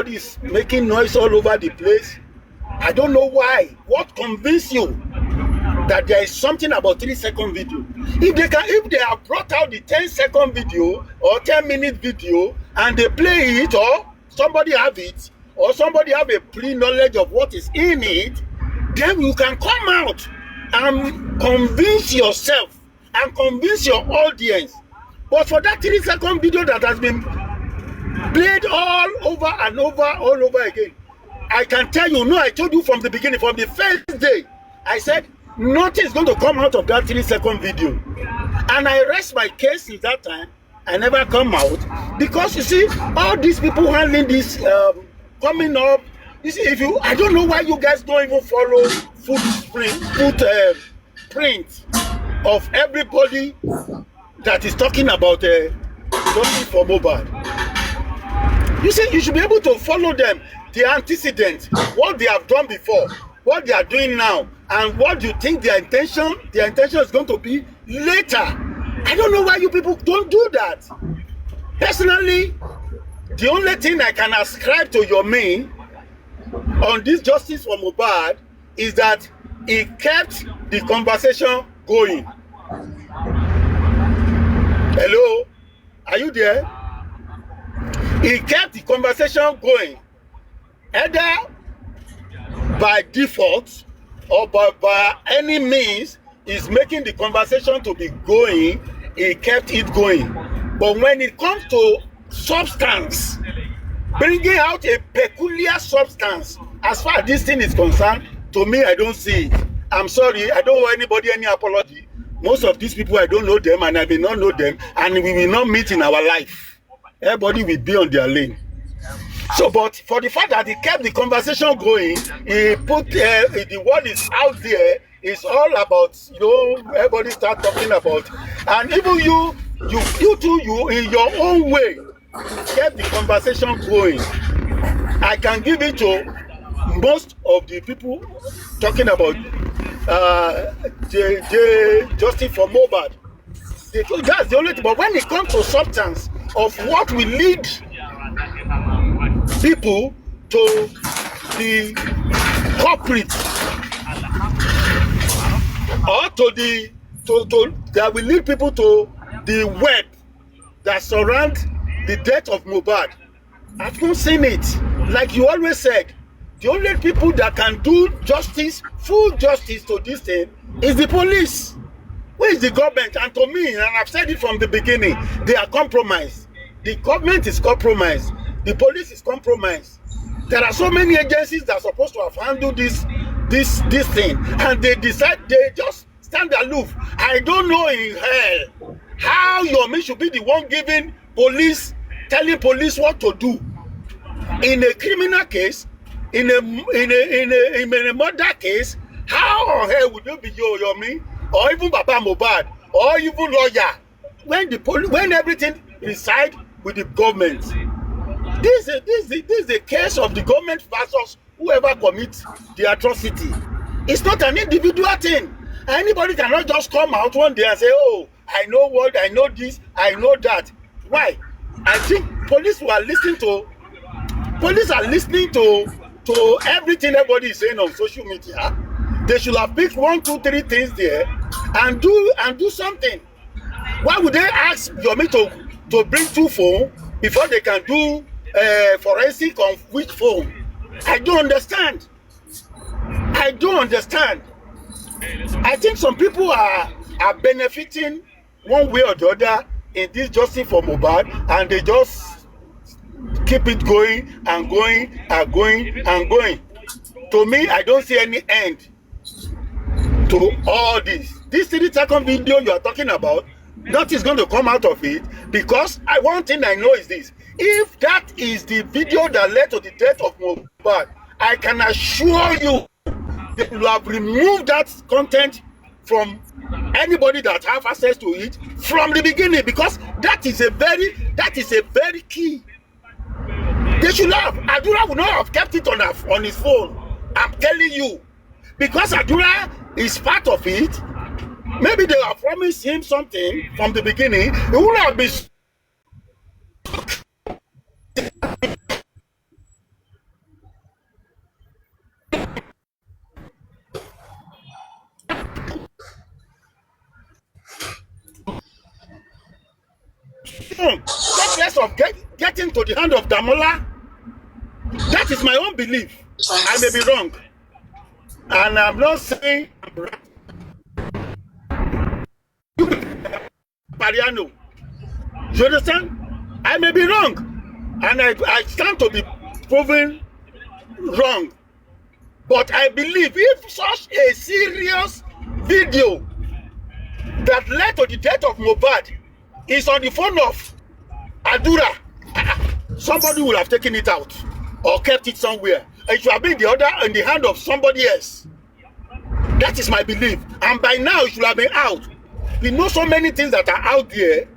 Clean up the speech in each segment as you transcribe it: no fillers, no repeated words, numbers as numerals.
is making noise all over the place. I don't know why. What convinced you that there is something about 3-second video? If they have brought out the 10-second video or 10-minute video and they play it, or somebody have it, or somebody have a pre-knowledge of what is in it, then you can come out and convince yourself and convince your audience. But for that 3-second video that has been played all over again, I can tell you, no, I told you from the beginning, from the first day, I said nothing is going to come out of that 3-second video. And I rest my case since that time. I never come out because you see, all these people handling this coming up. You see, I don't know why you guys don't even follow print of everybody that is talking about justice for mohbad. You see, you should be able to follow them, the antecedents, what they have done before, what they are doing now, and what you think their intention is going to be later. I don't know why you people don't do that. Personally, the only thing I can ascribe to your main on this justice for mohbad is that he kept the conversation going. Hello, are you there? He kept the conversation going, either by default or by any means. Is making the conversation to be going. He kept it going. But when it comes to substance, bringing out a peculiar substance, as far as this thing is concerned, to me, I don't see it. I'm sorry, I don't owe anybody any apology. Most of these people, I don't know them, and I may not know them, and we will not meet in our life. Everybody will be on their lane. So, but for the fact that he kept the conversation going, he put the word is out there. It's all about, everybody start talking about, and even you in your own way kept the conversation going. I can give it to most of the people talking about justice for mohbad. That's the only thing. But when it comes to substance of what will lead people to the culprit, or that will lead people to the web that surround the death of mohbad, I've not seen it. Like you always said, the only people that can do justice, full justice to this thing, is the police. Where is the government? And to me, and I've said it from the beginning, they are compromised. The government is compromised. The police is compromised. There are so many agencies that are supposed to have handled this thing, and they just stand aloof. I don't know in hell how Yomi should be the one telling police what to do in a criminal case, in a murder case. How on hell would you be Yomi, or even Baba Mohbad, or even lawyer, when everything resides with the government? This is the case of the government versus whoever commits the atrocity. It's not an individual thing. Anybody cannot just come out one day and say, oh, I know this, I know that. Why? I think police are listening to everything everybody is saying on social media. They should have picked 1, 2, 3 things there and do something. Why would they ask Yomi to bring 2 phones before they can do forensic on which phone? I don't understand. I think some people are benefiting one way or the other in this justice for mohbad, and they just keep it going and going and going and going. To me, I don't see any end to all this. This 3-second video you are talking about, nothing is going to come out of it, because one thing I know is this: if that is the video that led to the death of mohbad, I can assure you they will have removed that content from anybody that have access to it from the beginning, because that is a very key. They should have. Adura would not have kept it on his phone. I'm telling you, because Adura is part of it. Maybe they have promised him something from the beginning. It would have been Talk less of getting to the hand of Damola. That is my own belief. I may be wrong. And I'm not saying I'm right. Paparaino. You understand? I may be wrong. And I stand to be proven wrong. But I believe if such a serious video that led to the death of Mohbad is on the phone of Adura, somebody will have taken it out or kept it somewhere. It should have been in the hand of somebody else. That is my belief. And by now it should have been out. We know so many things that are out there.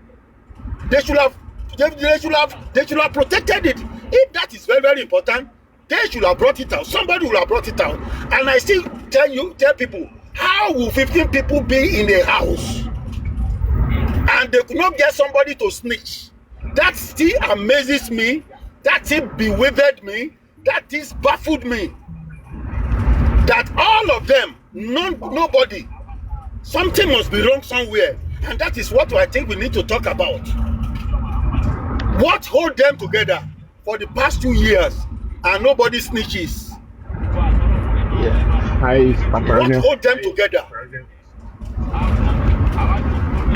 They should have protected it. If that is very, very important, they should have brought it out. Somebody will have brought it out. And I still tell people, how will 15 people be in a house and they could not get somebody to snitch? That still amazes me. That still bewildered me. That still baffled me. That all of them, nobody, something must be wrong somewhere. And that is what I think we need to talk about. What hold them together for the past 2 years and nobody snitches? What hold them together?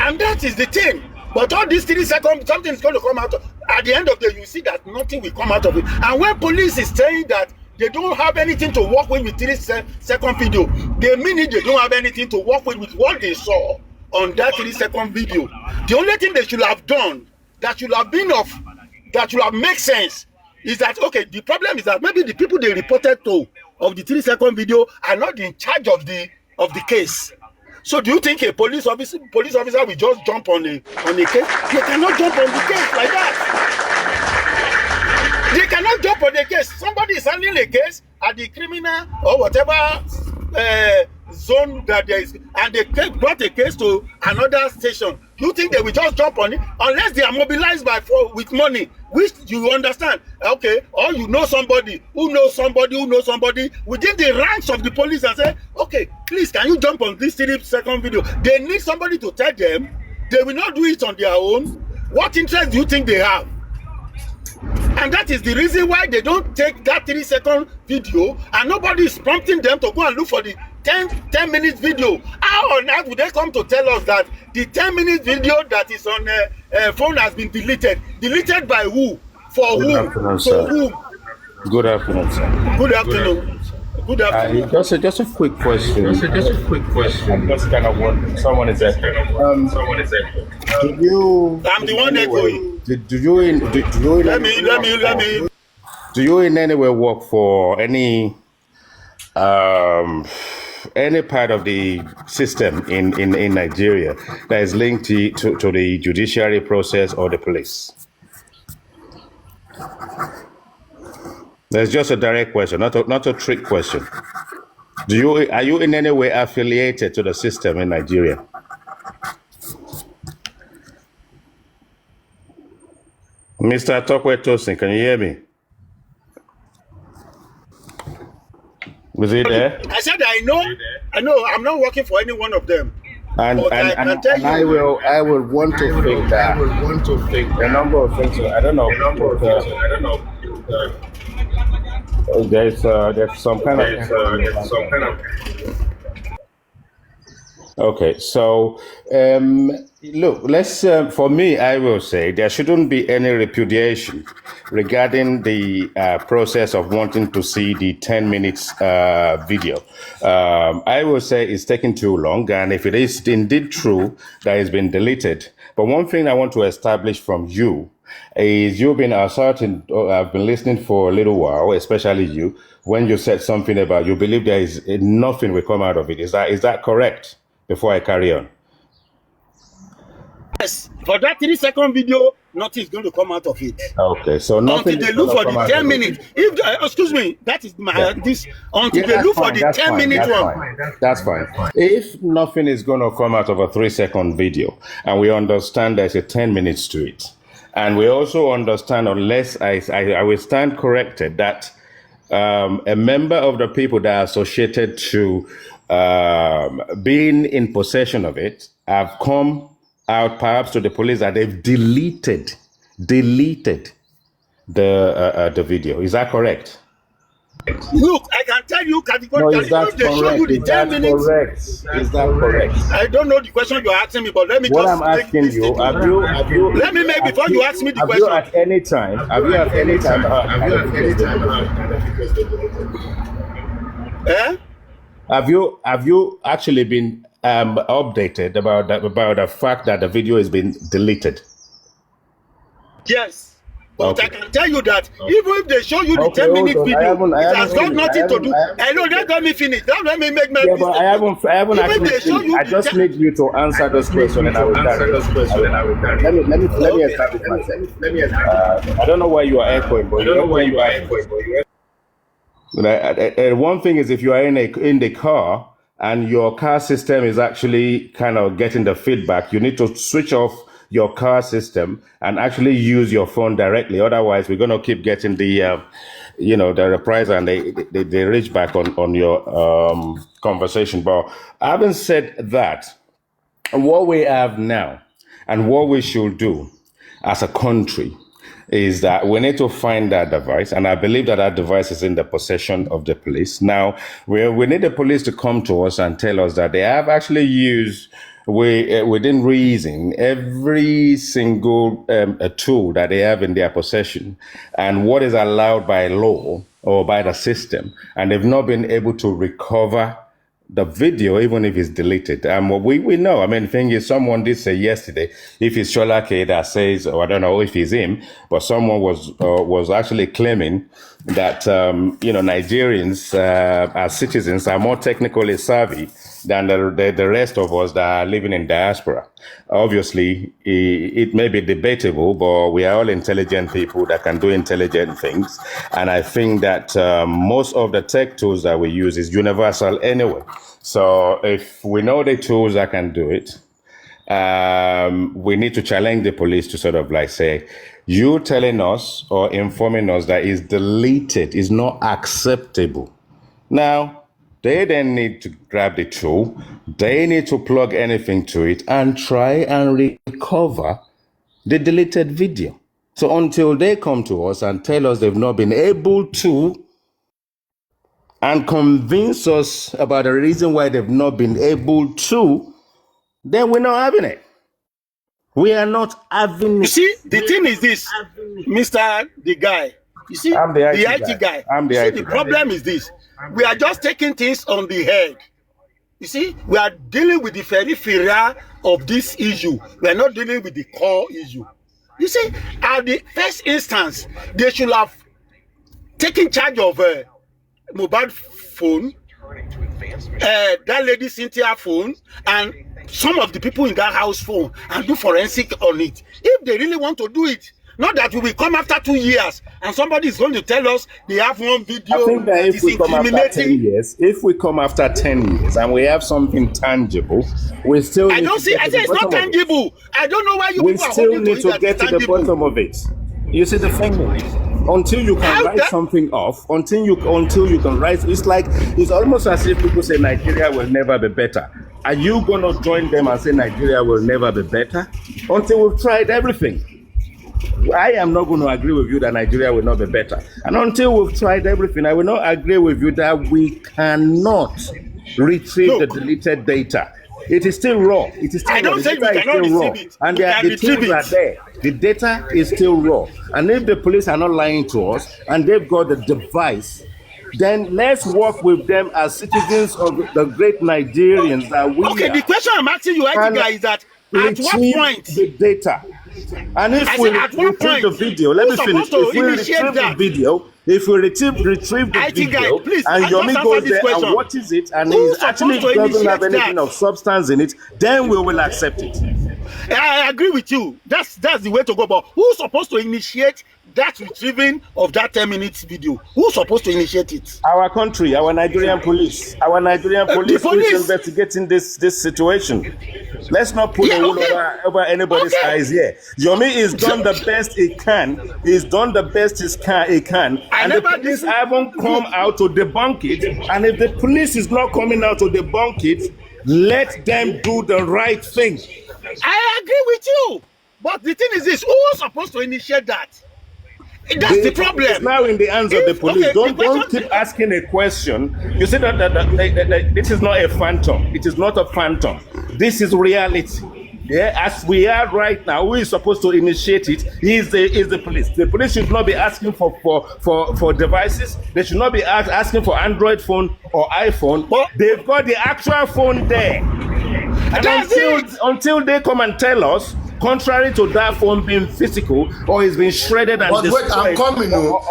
And that is the thing. But all these 3 seconds, something is going to come out. At the end of the day, you see that nothing will come out of it. And when police is saying that they don't have anything to work with 3-second video, they mean it, they don't have anything to work with what they saw on that 3-second video. The only thing they should have done, that should have made sense, is that, okay, the problem is that maybe the people they reported to of the 3-second video are not in charge of the case. So do you think a police officer will just jump on a case? They cannot jump on the case like that. They cannot jump on the case. Somebody is handling a case at the criminal or whatever zone that there is, and they brought a case to another station. You think they will just jump on it unless they are mobilized with money, which you understand? Okay, or you know somebody who knows somebody within the ranks of the police and say, okay, please, can you jump on this 3-second video? They need somebody to tell them. They will not do it on their own. What interest do you think they have? And that is the reason why they don't take that 3-second video, and nobody is prompting them to go and look for the 10-minute video. How on earth would they come to tell us that the 10-minute video that is on phone has been deleted? Deleted by who? For Good whom? afternoon, So sir. whom? Good afternoon, sir. Good afternoon. Good afternoon. Just a quick question. I'm just kind of wondering. Someone is echoing. Do you? I'm the one that will. Do you Let me. do you in any way work for any part of the system in Nigeria that is linked to the judiciary process or the police? That's just a direct question, not a trick question. Are you in any way affiliated to the system in Nigeria? Mr. Tokwe Tosin, can you hear me? Was he there? I said I know. I'm not working for any one of them. And But I can tell you. I will want to think that a number of things. I don't know. There's some kind of. Okay, so look, let's. For me, I will say there shouldn't be any repudiation regarding the process of wanting to see the 10 minutes video. I will say it's taking too long, and if it is indeed true that it's been deleted. But one thing I want to establish from you is you've been asserting. I've been listening for a little while, especially you, when you said something about you believe there is nothing will come out of it. Is that correct? Before I carry on. Yes, for that 3-second video, nothing is going to come out of it. Okay, so nothing. Until they look for the 10 minutes. If excuse me, that is my this. Until they look for the 10-minute one. That's fine. If nothing is going to come out of a 3-second video, and we understand there's a 10 minutes to it, and we also understand, unless I will stand corrected, that a member of the people that are associated to being in possession of it have come out perhaps to the police that they've deleted deleted the video. Is that correct? Look, I can tell you No, categorically, is that if they show you correct? the Is 10 that minutes, correct? Is that correct? I don't know the question you're asking me, but let me What just I'm make asking this you, statement. have you, Let me make, before you ask me the have you question. at any time, Eh? have you actually been updated about the fact that the video has been deleted? Yes. But Okay. I can tell you that even if they show you the 10-minute hold on. video, it has got finished. nothing to do. Hello, just let me finish. Don't let me make my Yeah, but I haven't Even if actually they show finished. you I the just need you to answer those questions and I will carry on. Let me establish myself. I don't know why you are echoing, but you are echoing. One thing is, if you are in the car and your car system is actually kind of getting the feedback, you need to switch off your car system and actually use your phone directly. Otherwise, we're going to keep getting the reprisal and they reach back on your conversation. But having said that, what we have now and what we should do as a country is that we need to find that device, and I believe that that device is in the possession of the police. Now, we need the police to come to us and tell us that they have actually used, within reason, every single tool that they have in their possession and what is allowed by law or by the system, and they've not been able to recover the video, even if it's deleted. We know. I mean, the thing is, someone did say yesterday, if it's Shola K that says, or I don't know if it's him, but someone was actually claiming that Nigerians as citizens are more technically savvy than the rest of us that are living in diaspora. Obviously, it may be debatable, but we are all intelligent people that can do intelligent things. And I think that most of the tech tools that we use is universal anyway. So if we know the tools that can do it, we need to challenge the police to sort of like say, you telling us or informing us that it's deleted is not acceptable. Now, they then need to grab the tool, they need to plug anything to it and try and recover the deleted video. So until they come to us and tell us they've not been able to and convince us about the reason why they've not been able to, then we're not having it. We are not having it. You see, the thing is this, Mr. The guy. You see, I'm the IT guy. I'm the You see, IT the guy. problem is this. We are just taking things on the head. You see, we are dealing with the peripheral of this issue. We are not dealing with the core issue. You see, at the first instance, they should have taken charge of mohbad phone, that lady Cynthia phone, and some of the people in that house phone, and do forensic on it. If they really want to do it, not that we will come after 2 years and somebody is going to tell us they have one video. I think that if we come after 10 years, and we have something tangible, we still need I say it's not tangible. I don't know why you people are holding to it. We still need to get to the bottom of it. You see, the thing is, until you can write something off, until you can write, it's almost as if people say Nigeria will never be better. Are you going to join them and say Nigeria will never be better? Until we've tried everything. I am not going to agree with you that Nigeria will not be better. And until we've tried everything, I will not agree with you that we cannot retrieve the deleted data. It is still raw. It is still I don't say we cannot retrieve it. And the tools are there. The data is still raw. And if the police are not lying to us and they've got the device, then let's work with them as citizens of the great Nigerians that we are. Okay, the question I'm asking you, guy, is that at what point the data? And if we retrieve the video, let me finish. If we retrieve the video, and Yomi goes there and watches it, and he actually doesn't have anything of substance in it, then we will accept it. I agree with you. That's the way to go. But who's supposed to initiate that retrieving of that 10 minutes video? Who's supposed to initiate it? Our country, our Nigerian police. Our Nigerian police is investigating this situation. Let's not put a wool over anybody's eyes here. Yomi has done the best he can. He's done the best he can. And the police haven't come out to debunk it. And if the police is not coming out to debunk it, let them do the right thing. I agree with you. But the thing is this: who's supposed to initiate that? That's the problem. It's now in the hands of the police. Okay, Don't keep asking a question. You see that this is not a phantom. It is not a phantom. This is reality. Yeah, as we are right now, who is supposed to initiate it is the police. The police should not be asking for devices. They should not be asking for Android phone or iPhone. But they've got the actual phone there. And until they come and tell us, contrary to that phone being physical or it's been shredded and destroyed. But wait, I'm coming.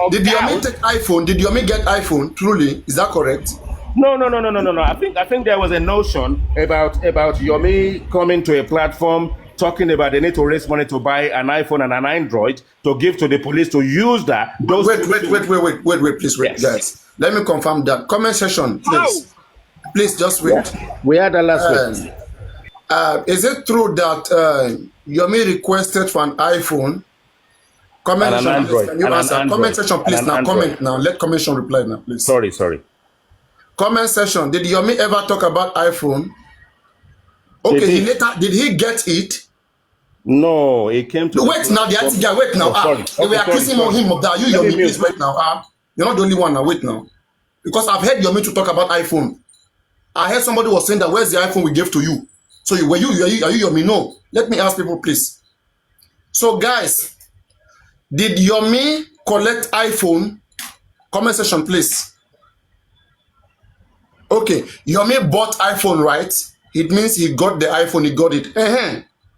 Did Yomi take iPhone? Did Yomi get iPhone? Truly, is that correct? No. I think there was a notion about Yomi coming to a platform talking about they need to raise money to buy an iPhone and an Android to give to the police to use that. Wait, please wait, yes. Guys. Let me confirm that. Comment section, please. Please just wait. Yeah. We had the last week. Is it true that Yomi requested for an iPhone? Comment section, please. Can you answer? Comment section, please. Now, comment now. Let commission reply now, please. Sorry. Comment section. Did Yomi ever talk about iPhone? Okay, did he get it? No, he came to. No, wait now, the IT guy. Wait now. They were accusing him of that. You, Yomi, please wait now. You're not the only one now. Wait now, because I've heard Yomi to talk about iPhone. I heard somebody was saying that where's the iPhone we gave to you? So are you Yomi? No. Let me ask people, please. So guys, did Yomi collect iPhone? Comment section, please. Okay, Yomi bought iPhone, right? It means he got the iPhone, he got it.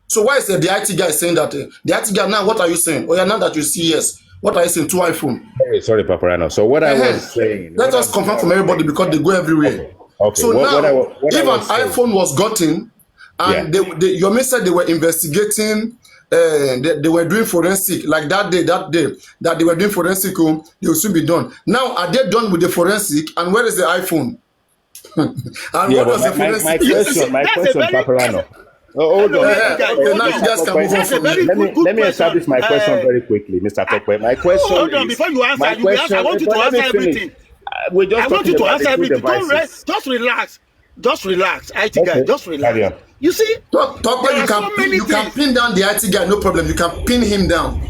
So why is the IT guy saying that? The IT guy, now what are you saying? Oh yeah, now that you see yes, what are you saying? 2 iPhone. Sorry, Paparaino. So what I was saying. Let us confirm from everybody because they go everywhere. Okay. So if an iPhone was gotten, and Yomi said they were investigating, they were doing forensic, like that day that they were doing forensic, they will soon be done. Now, are they done with the forensic? And where is the iPhone? And what was the forensic? My question, Paparaino. Hold on. Let me establish my question very quickly, Mr. Tokwe. My question hold on, before you answer, I want you to answer everything. I want you to answer everything. Don't rest. Just relax. Just relax. IT guy, just relax. You see, you can pin down the IT guy, no problem. You can pin him down.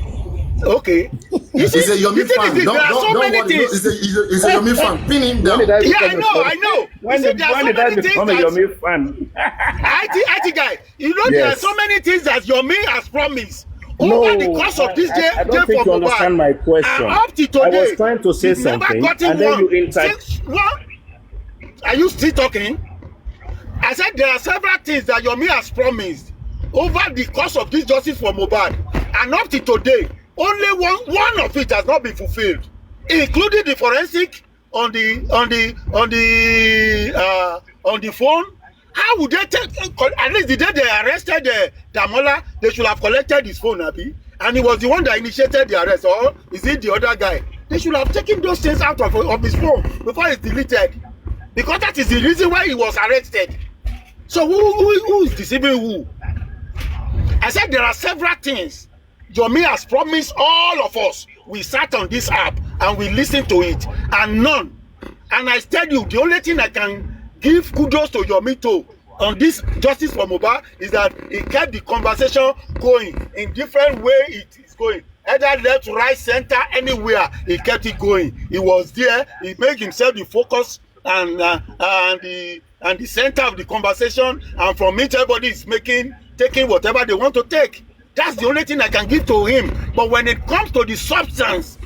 Okay. You see, he's a Yomi fan. Don't worry. He's a Yomi fan. Pin him down. Yeah, I know. When did I become a Yomi fan? IT guy, you know there are so many things that Yomi has promised. Over the course of this day, I don't think you understand my question. Up to today, I was trying to say something, and then you interrupt. Are you still talking? I said there are several things that Yomi has promised over the course of this justice for mohbad, and up to today, only one of it has not been fulfilled, including the forensic on the phone. How would they take? At least the day they arrested Damola, they should have collected his phone, Abi, and he was the one that initiated the arrest. Or is it the other guy? They should have taken those things out of his phone before it's deleted, because that is the reason why he was arrested. So who is deceiving who? I said there are several things Yomi has promised all of us. We sat on this app and we listened to it, and none. And I tell you, the only thing I can give kudos to Yomi to on this justice for mohbad is that he kept the conversation going in different way. It is going either left, right, center, anywhere. He kept it going. He was there. He made himself the focus and the center of the conversation, and from it everybody is taking whatever they want to take. That's the only thing I can give to him. But when it comes to the substance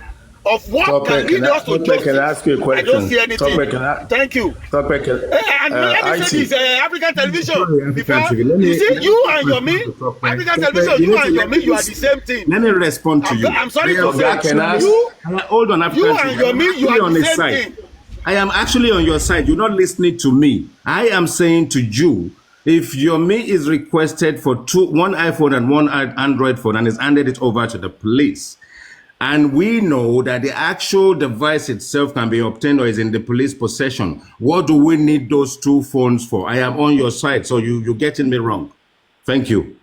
of what can lead us to justice, can I ask you a question? I don't see anything. Thank you. Let me say this, African television. You see, you and Yomi, African television, you and Yomi, you are the same thing. Let me respond to you. I'm sorry to say, hold on, you and Yomi, you are the same thing. I am actually on your side. You're not listening to me. I am saying to you, if Yomi is requested for one iPhone and one Android phone and is handed it over to the police, and we know that the actual device itself can be obtained or is in the police possession, what do we need those 2 phones for? I am on your side, so you're getting me wrong. Thank you.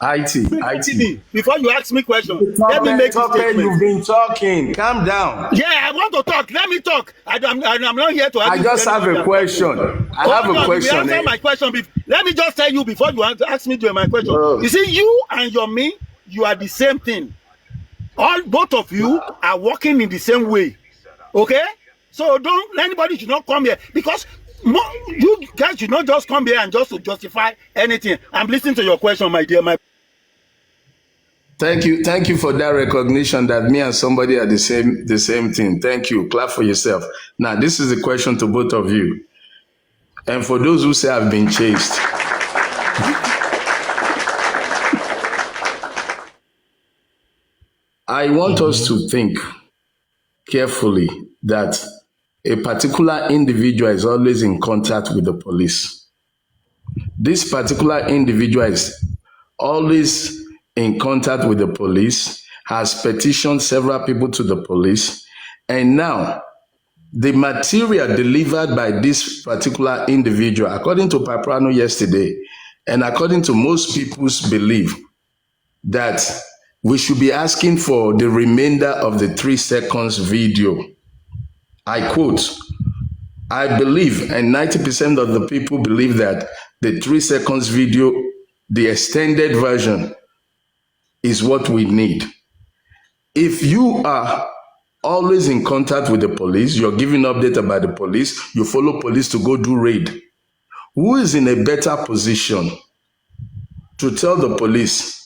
IT. Before you ask me question, let me make this statement. You've been talking. Calm down. Yeah, I want to talk. Let me talk. I'm not here to argue. I just have a question. I have a question. Answer my question. Let me just tell you before you ask me to my question. You see, you and Yomi, you are the same thing. Both of you are working in the same way. Okay? So anybody should not come here because you guys should not just come here and just to justify anything. I'm listening to your question, my dear. Thank you for that recognition that me and somebody are the same thing. Thank you. Clap for yourself. Now, this is a question to both of you. And for those who say I've been chased. I want us to think carefully that a particular individual is always in contact with the police. This particular individual is always in contact with the police, has petitioned several people to the police, and now the material delivered by this particular individual, according to Paparaino yesterday, and according to most people's belief, that we should be asking for the remainder of the 3 seconds video. I quote, I believe, and 90% of the people believe that the 3 seconds video, the extended version, is what we need. If you are always in contact with the police, you're giving update about the police, you follow police to go do raid, who is in a better position to tell the police,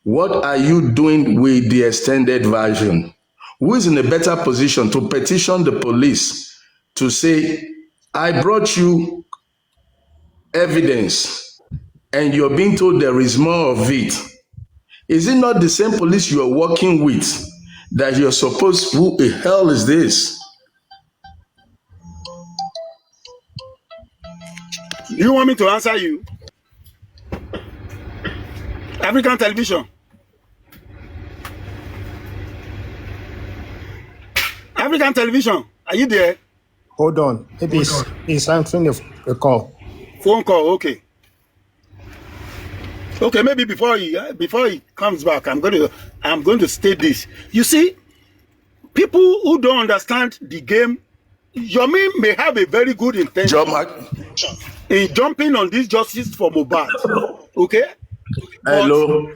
what are you doing with the extended version? Who is in a better position to petition the police to say, I brought you evidence and you're being told there is more of it? Is it not the same police you are working with that you're supposed, who the hell is this? You want me to answer you? African television. African television. Are you there? Hold on. Maybe he's answering the call. Phone call. Okay. Okay. Maybe before he comes back, I'm going to state this. You see, people who don't understand the game, Yomi may have a very good intention in jumping on this justice for mohbad. Okay. Hello.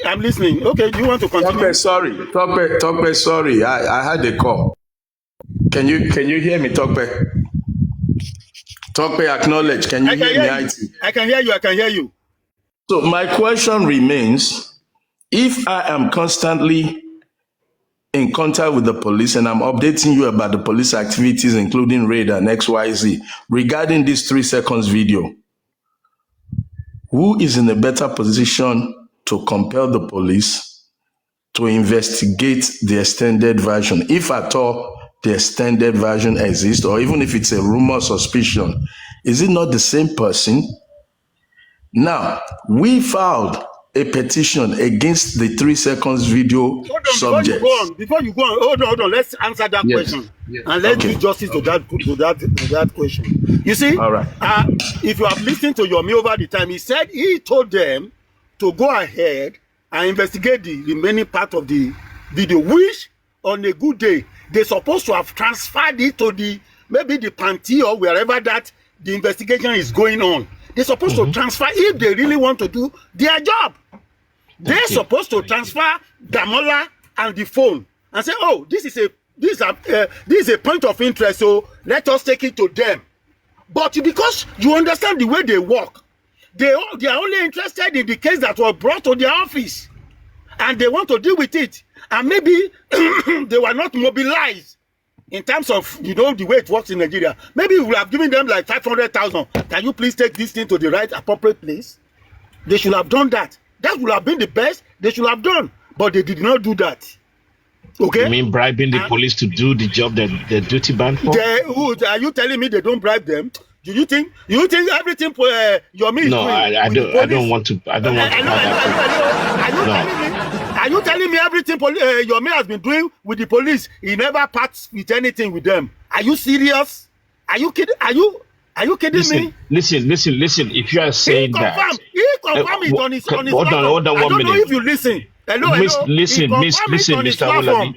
I'm listening. Okay, do you want to continue? Talkback, sorry. I had a call. Can you hear me, Talkback? Talkback, acknowledge. Can you hear me? I can hear you. So my question remains, if I am constantly in contact with the police and I'm updating you about the police activities, including raid and XYZ, regarding this 3 seconds video, who is in a better position to compel the police to investigate the extended version, if at all the extended version exists, or even if it's a rumor, suspicion? Is it not the same person? Now, we filed a petition against the 3 seconds video subject. Before you go on, hold on. Let's answer that question. Yes. And let's do justice to that question. You see, all right. If you have listened to Yomi over the time, he told them to go ahead and investigate the remaining part of the video, which on a good day, they're supposed to have transferred it to maybe the Panty or wherever that the investigation is going on. They're supposed to transfer if they really want to do their job. They're supposed to transfer Damola and the phone and say, oh, this is a point of interest, so let us take it to them. But because you understand the way they work, they are only interested in the case that was brought to their office, and they want to deal with it. And maybe they were not mobilized in terms of, the way it works in Nigeria. Maybe we have given them like 500,000. Can you please take this thing to the right appropriate place? They should have done that. That would have been the best they should have done. But they did not do that. Okay? You mean bribing the police to do the job that they're duty bound for? Are you telling me they don't bribe them? Do you think everything Yomi is doing? No, I don't want to. I don't want to. Are you telling me everything Yomi has been doing with the police, he never parts with anything with them? Are you serious? Are you kidding? Are you kidding me? Listen. If you are saying He confirm it on his hold platform. on I 1 don't know minute. if you listen. Hello. Listen, Mr. Awolabi.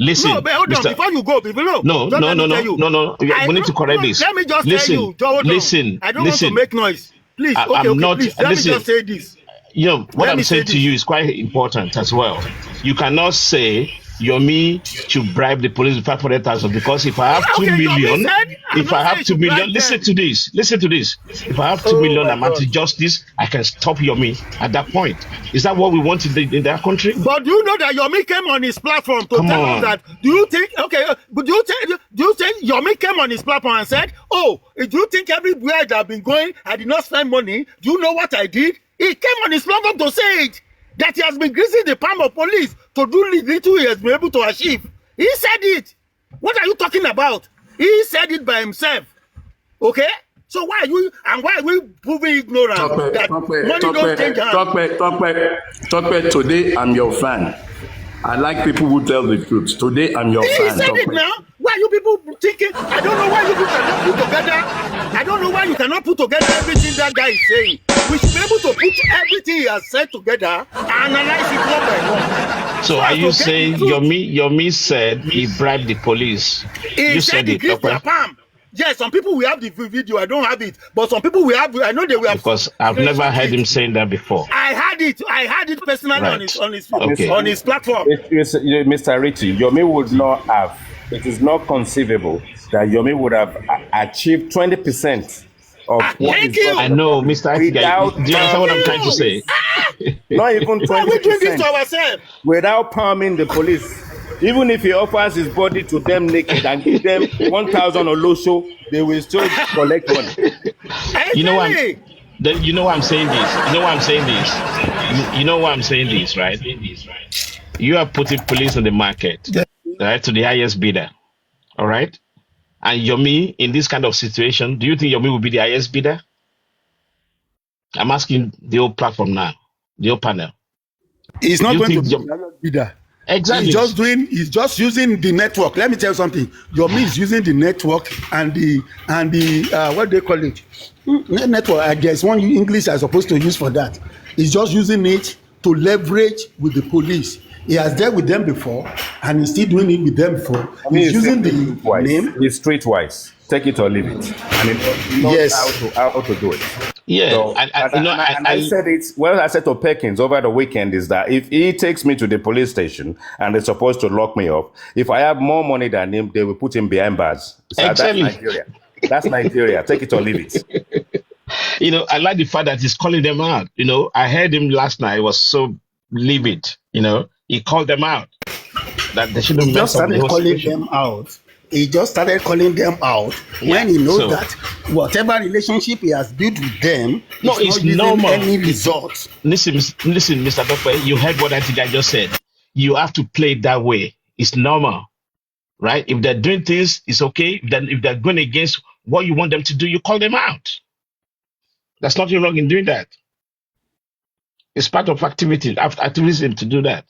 Listen, No, but hold on, before you go, no. We need to correct this. Let me just Listen, tell you, listen. I don't want to make noise. Please, please, let me just say this. What I'm saying to you is quite important as well. You cannot say Yomi should bribe the police with 500,000 because if I have 2 million, listen to this. If I have 2 million, I'm anti-justice, I can stop Yomi at that point. Is that what we want in that country? But do you know that Yomi came on his platform to tell us that? Do you think Yomi came on his platform and said, "Oh, do you think everywhere that I've been going, I did not spend money? Do you know what I did?" He came on his platform to say it, that he has been greasing the palm of police to do little he has been able to achieve. He said it. What are you talking about? He said it by himself. Okay? So why are we proving ignorant that money don't change hands? Talk today I'm your fan. I like people who tell the truth. Today I'm your fan. He said it now. Why are you people thinking? I don't know why you people cannot put together. I don't know why you cannot put together everything that guy is saying. We should be able to put everything he has said together and analyze it one by one. So are you saying Yomi said he bribed the police? He said he greased their palm. Yes, some people will have the video. I don't have it, but some people will have. I know they will have. Because I've never heard him saying that before. I had it personally on his platform. Mr. Richie, Yomi would not have. It is not conceivable that Yomi would have achieved 20% of what is done. I know, Mr. Do you understand what I'm trying to say? Not even 20%. Why are we doing this to ourselves? Without palming the police. Even if he offers his body to them naked and give them 1,000 or low, they will still collect money. You know why I'm saying this? You know why I'm saying this, right? You are putting police on the market, right, to the highest bidder, all right? And Yomi, in this kind of situation, do you think Yomi will be the highest bidder? I'm asking the whole platform now, the whole panel. He's not going to be the highest bidder. Exactly. He's just using the network. Let me tell you something. Yomi is using the network and the what do they call it? Network. There's one English I'm supposed to use for that. He's just using it to leverage with the police. He has dealt with them before, and he's still doing it with them before. He's using the name. He's streetwise. Take it or leave it. And he knows how to do it. Yeah, so, I said it. Well, I said to Perkins over the weekend is that if he takes me to the police station and they're supposed to lock me up, if I have more money than him, they will put him behind bars. So exactly. That's Nigeria. That's Nigeria. Take it or leave it. I like the fact that he's calling them out. I heard him last night. It was so livid. He called them out that they shouldn't mess up the whole situation. He just started calling them out when he knows that whatever relationship he has built with them is not normal. Any results. Listen, Mr. Dope, you heard what that guy just said. You have to play it that way. It's normal, right? If they're doing things, it's okay. If they're going against what you want them to do, you call them out. There's nothing wrong in doing that. It's part of activism to do that.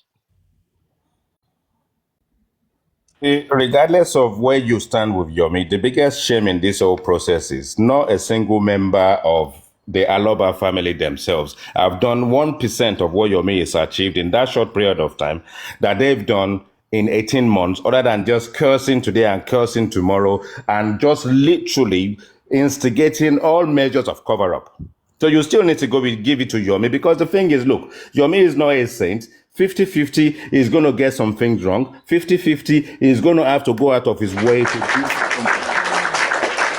Regardless of where you stand with Yomi, the biggest shame in this whole process is not a single member of the Aloba family themselves have done 1% of what Yomi has achieved in that short period of time that they've done in 18 months, other than just cursing today and cursing tomorrow and just literally instigating all measures of cover-up. So you still need to give it to Yomi, because the thing is, look, Yomi is not a saint. 50-50 is going to get some things wrong. 50-50 is going to have to go out of his way to do something.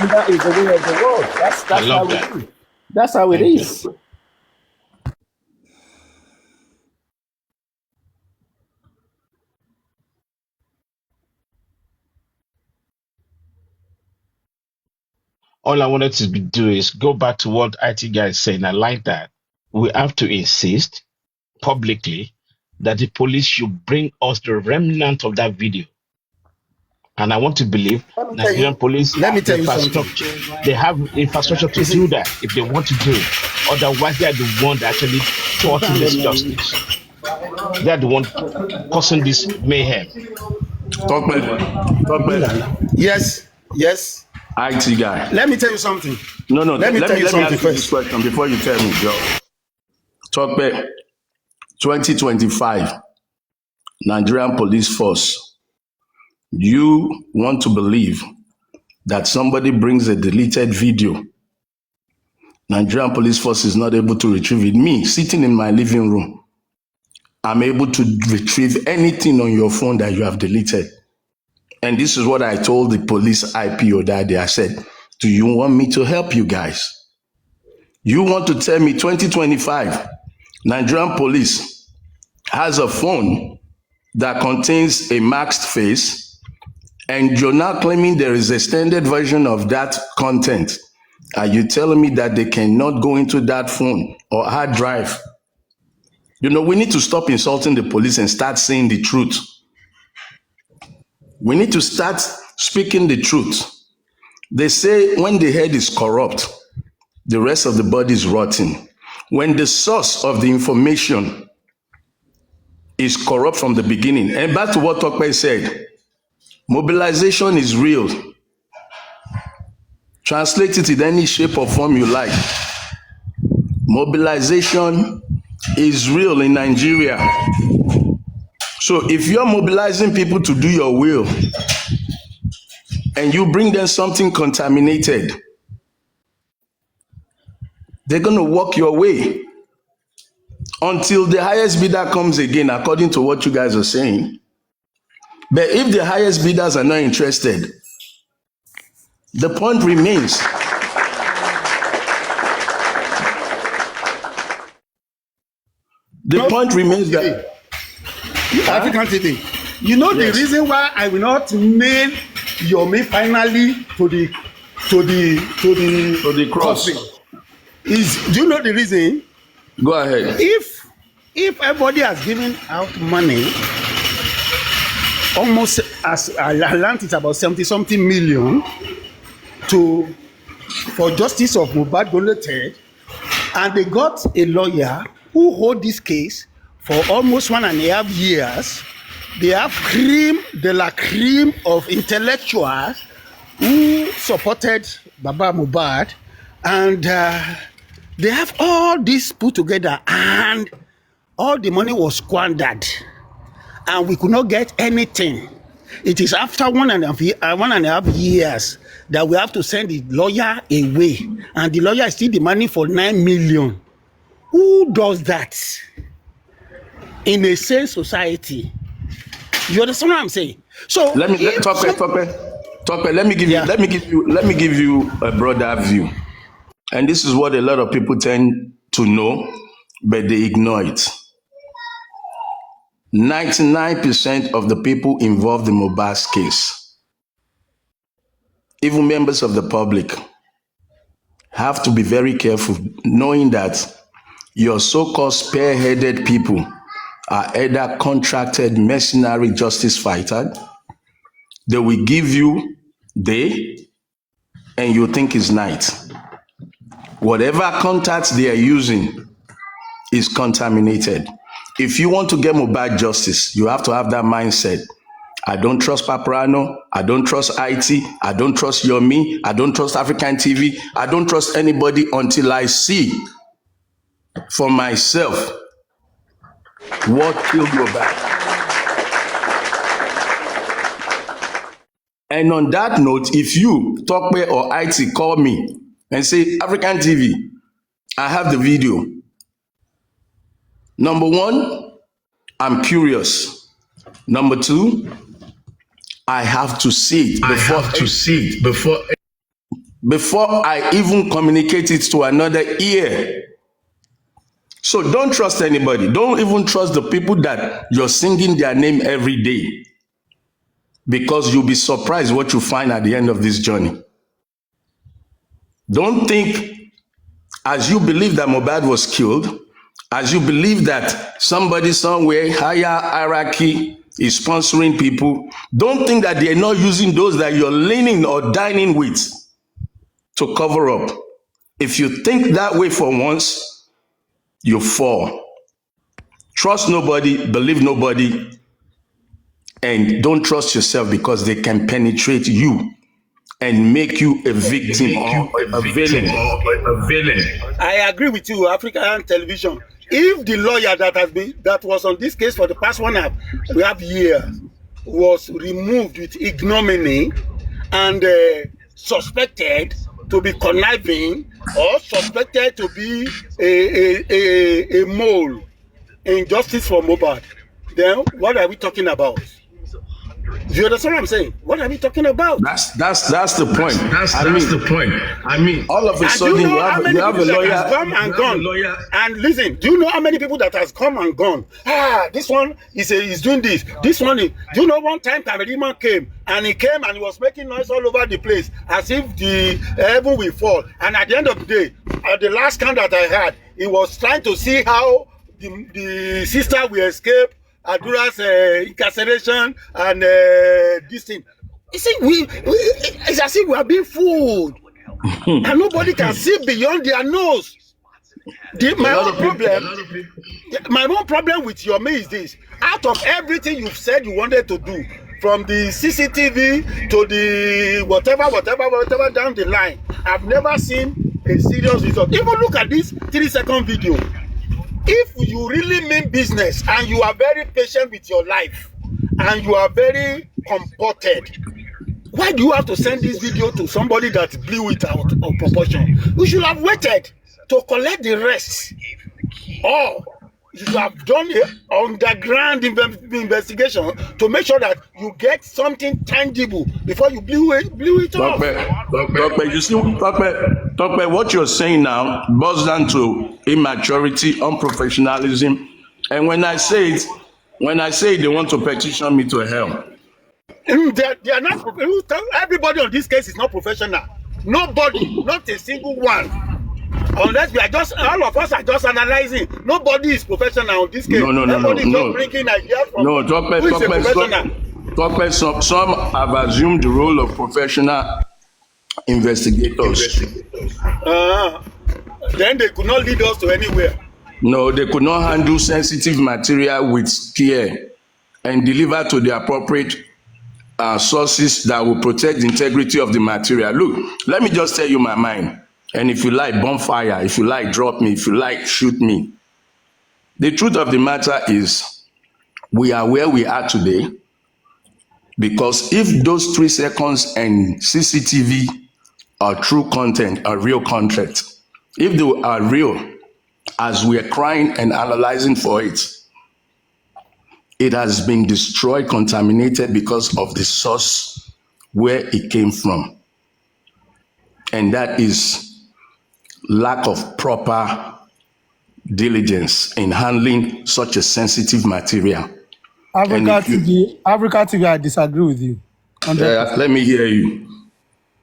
That is the way of the world. That's how it is. That's how it is. All I wanted to do is go back to what IT guy is saying. I like that. We have to insist publicly that the police should bring us the remnant of that video. And I want to believe Nigerian police have infrastructure. They have infrastructure to do that if they want to do it. Otherwise, they are the one that actually thwarting this justice. They are the one causing this mayhem. Talk better. Yes. IT guy. Let me tell you something. No. Let me tell you something first. This question before you tell me, Joe. Talk back 2025, Nigerian police force. You want to believe that somebody brings a deleted video. Nigerian police force is not able to retrieve it. Me, sitting in my living room, I'm able to retrieve anything on your phone that you have deleted. And this is what I told the police IPO that day. I said, do you want me to help you guys? You want to tell me 2025, Nigerian police has a phone that contains a masked face, and you're now claiming there is a standard version of that content. Are you telling me that they cannot go into that phone or hard drive? You know, we need to stop insulting the police and start saying the truth. We need to start speaking the truth. They say when the head is corrupt, the rest of the body is rotten. When the source of the information is corrupt from the beginning, and back to what Tokpe said, mobilization is real. Translate it in any shape or form you like. Mobilization is real in Nigeria. So if you're mobilizing people to do your will and you bring them something contaminated, they're going to walk your way until the highest bidder comes again, according to what you guys are saying. But if the highest bidders are not interested, the point remains. The point remains that African TV. You know the reason why I will not mail Yomi finally to the cross is, do you know the reason? Go ahead. If everybody has given out money, almost as I learned, it's about 70-something million for justice of mohbad Goloted, and they got a lawyer who hold this case for almost 1.5 years. They have cream de la cream of intellectuals who supported Baba Mohbad, and they have all this put together, and all the money was squandered, and we could not get anything. It is after 1.5 years that we have to send the lawyer away, and the lawyer is still demanding for 9 million. Who does that in a sane society? You understand what I'm saying? So let me give you a broader view. And this is what a lot of people tend to know, but they ignore it. 99% of the people involved in Mohbad's case, even members of the public, have to be very careful, knowing that your so-called spearheaded people are either contracted mercenary justice fighters. They will give you day and you think it's night. Whatever contacts they are using is contaminated. If you want to get Mohbad justice, you have to have that mindset. I don't trust Paparaino. I don't trust IT. I don't trust Yomi. I don't trust African TV. I don't trust anybody until I see for myself what killed Mohbad. And on that note, if you, Tokpe or IT, call me and say, African TV, I have the video. Number one, I'm curious. Number two, I have to see it before I even communicate it to another ear. So don't trust anybody. Don't even trust the people that you're singing their name every day, because you'll be surprised what you find at the end of this journey. Don't think, as you believe that Mohbad was killed, as you believe that somebody somewhere, higher hierarchy, is sponsoring people, don't think that they're not using those that you're leaning or dining with to cover up. If you think that way for once, you fall. Trust nobody, believe nobody, and don't trust yourself, because they can penetrate you and make you a victim or a villain. I agree with you, African television. if the lawyer that was on this case for the past 1.5 years was removed with ignominy and suspected to be conniving or suspected to be a mole in justice for Mohbad, then what are we talking about? Do you understand what I'm saying? What are we talking about? That's the point. That's the point. I mean, all of a And do sudden you you know how have many a people that lawyer. has come and gone? And listen, do you know how many people that has come and gone? This one is doing this. This one is. Do you know one time Kameriman came and he was making noise all over the place as if the heaven will fall. And at the end of the day, at the last count that I had, he was trying to see how the sister will escape Adura's incarceration and this thing. You see, it's as if we are being fooled. And nobody can see beyond their nose. My own problem with your me is this. Out of everything you've said you wanted to do, from the CCTV to the whatever down the line, I've never seen a serious result. Even look at this 3-second video. If you really mean business and you are very patient with your life and you are very comported, why do you have to send this video to somebody that blew it out of proportion? You should have waited to collect the rest. Or you should have done an underground investigation to make sure that you get something tangible before you blew it off. You see, what you're saying now boils down to immaturity, unprofessionalism. And when I say it, they want to petition me to hell. They are not. Everybody on this case is not professional. Nobody, not a single one. Unless we are just, all of us are just analyzing. Nobody is professional on this case. Everybody is just bringing ideas from who is a professional. Some have assumed the role of professional investigators. Then they could not lead us to anywhere. No, they could not handle sensitive material with care and deliver to the appropriate sources that will protect the integrity of the material. Look, let me just tell you my mind. And if you like, bonfire. If you like, drop me. If you like, shoot me. The truth of the matter is, we are where we are today because if those 3 seconds and CCTV are true content, are real content, if they are real, as we are crying and analyzing for it, it has been destroyed, contaminated because of the source where it came from. And that is lack of proper diligence in handling such a sensitive material. Africa TV, I disagree with you. Let me hear you.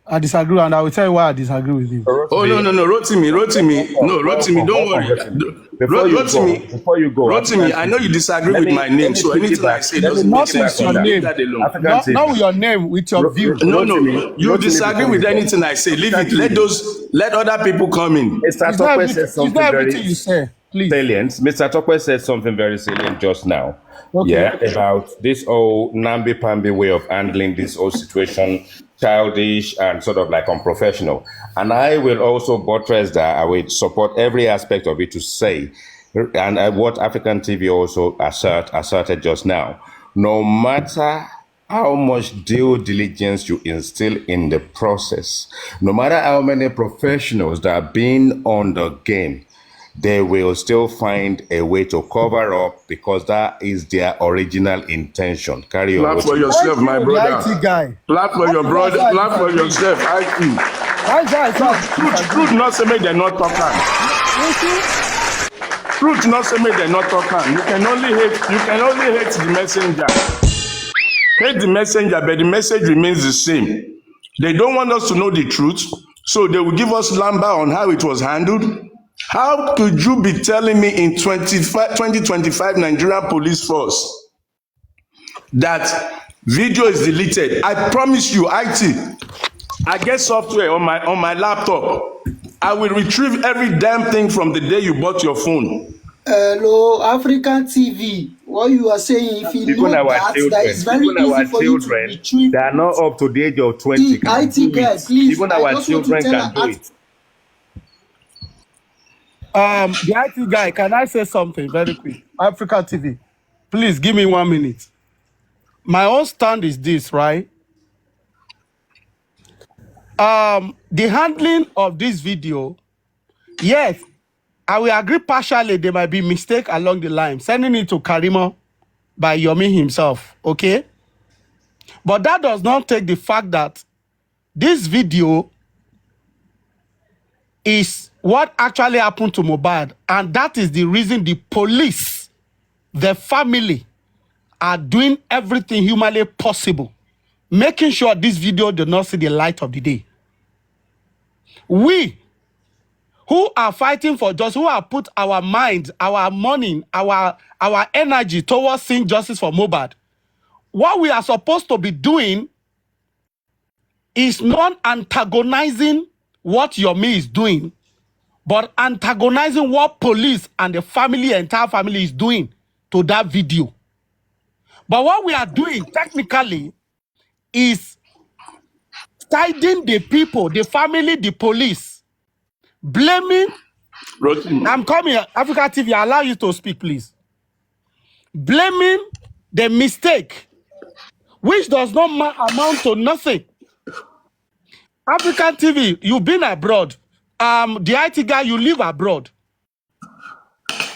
I disagree, and I will tell you why I disagree with you. Oh, no, Rotimi. No, Rotimi, don't worry. Before you go, Rotimi, I know you disagree with my name, so anything I say doesn't make sense. Not with your name, with your view. No, you disagree with anything I say. Leave it. Let other people come in. Mr. Tokwe said something everything you say. Please. Salient. Mr. Tokwe said something very salient just now. Okay. Yeah, about this whole namby-pamby way of handling this whole situation, childish and sort of like unprofessional. And I will also buttress that. I will support every aspect of it to say, and what African TV also asserted just now, no matter how much due diligence you instill in the process, no matter how many professionals that are being on the game, they will still find a way to cover up because that is their original intention. Carry on. Clap for yourself, my brother. Clap for your brother. Clap for yourself. Truth not say me they're not talking. Truth not say me they're not talking. You can only hate the messenger. Hate the messenger, but the message remains the same. They don't want us to know the truth, so they will give us lamba on how it was handled. How could you be telling me in 2025 Nigerian police force that video is deleted? I promise you, IT, I get software on my laptop. I will retrieve every damn thing from the day you bought your phone. Hello, African TV. What you are saying, if you know that is very easy for you to retrieve. They are not up to the age of 20. IT guys, please. Even our children can do it. The IT guy, can I say something very quick? Africa TV, please give me 1 minute. My own stand is this, right? The handling of this video, yes, I will agree partially there might be mistake along the line, sending it to Karimo by Yomi himself, okay? But that does not take the fact that this video is what actually happened to Mohbad, and that is the reason the police, the family, are doing everything humanly possible, making sure this video does not see the light of the day. We who are fighting for justice, who have put our mind, our money, our energy towards seeing justice for Mohbad, what we are supposed to be doing is not antagonizing what Yomi is doing, but antagonizing what police and the family, entire family is doing to that video. But what we are doing technically is siding the people, the family, the police, blaming. I'm coming, Africa TV, I allow you to speak, please. Blaming the mistake, which does not amount to nothing. African TV, you've been abroad. The IT guy, you live abroad.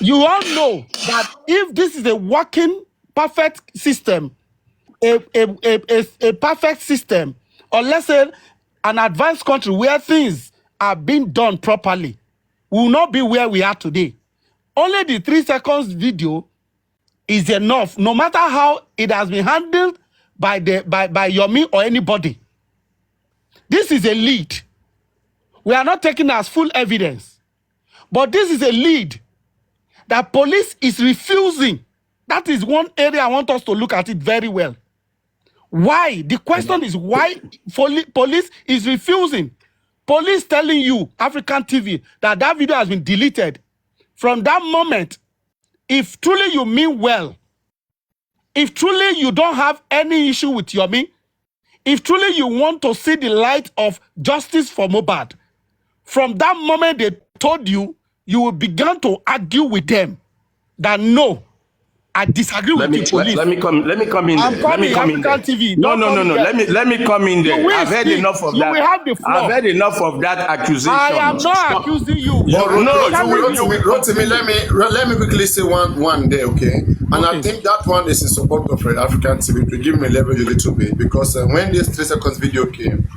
You all know that if this is a working, perfect system, a perfect system, or let's say an advanced country where things are being done properly, we will not be where we are today. Only the 3 seconds video is enough, no matter how it has been handled by Yomi or anybody. This is a lead. We are not taking as full evidence, but this is a lead that police is refusing. That is one area I want us to look at it very well. Why? The question is why police is refusing. Police telling you, African TV, that video has been deleted. From that moment, if truly you mean well, if truly you don't have any issue with Yomi, if truly you want to see the light of justice for Mohbad, from that moment they told you, you will begin to argue with them that no, I disagree with you, police. Let me come in there. I'm coming, African TV. No. Let me come in there. I've heard enough of that. You will have the floor. I've heard enough of that accusation. I am not accusing you. Rotimi, let me quickly say one day, okay? And I think that one is in support of African TV to give me leverage a little bit, because when this 3 seconds video came,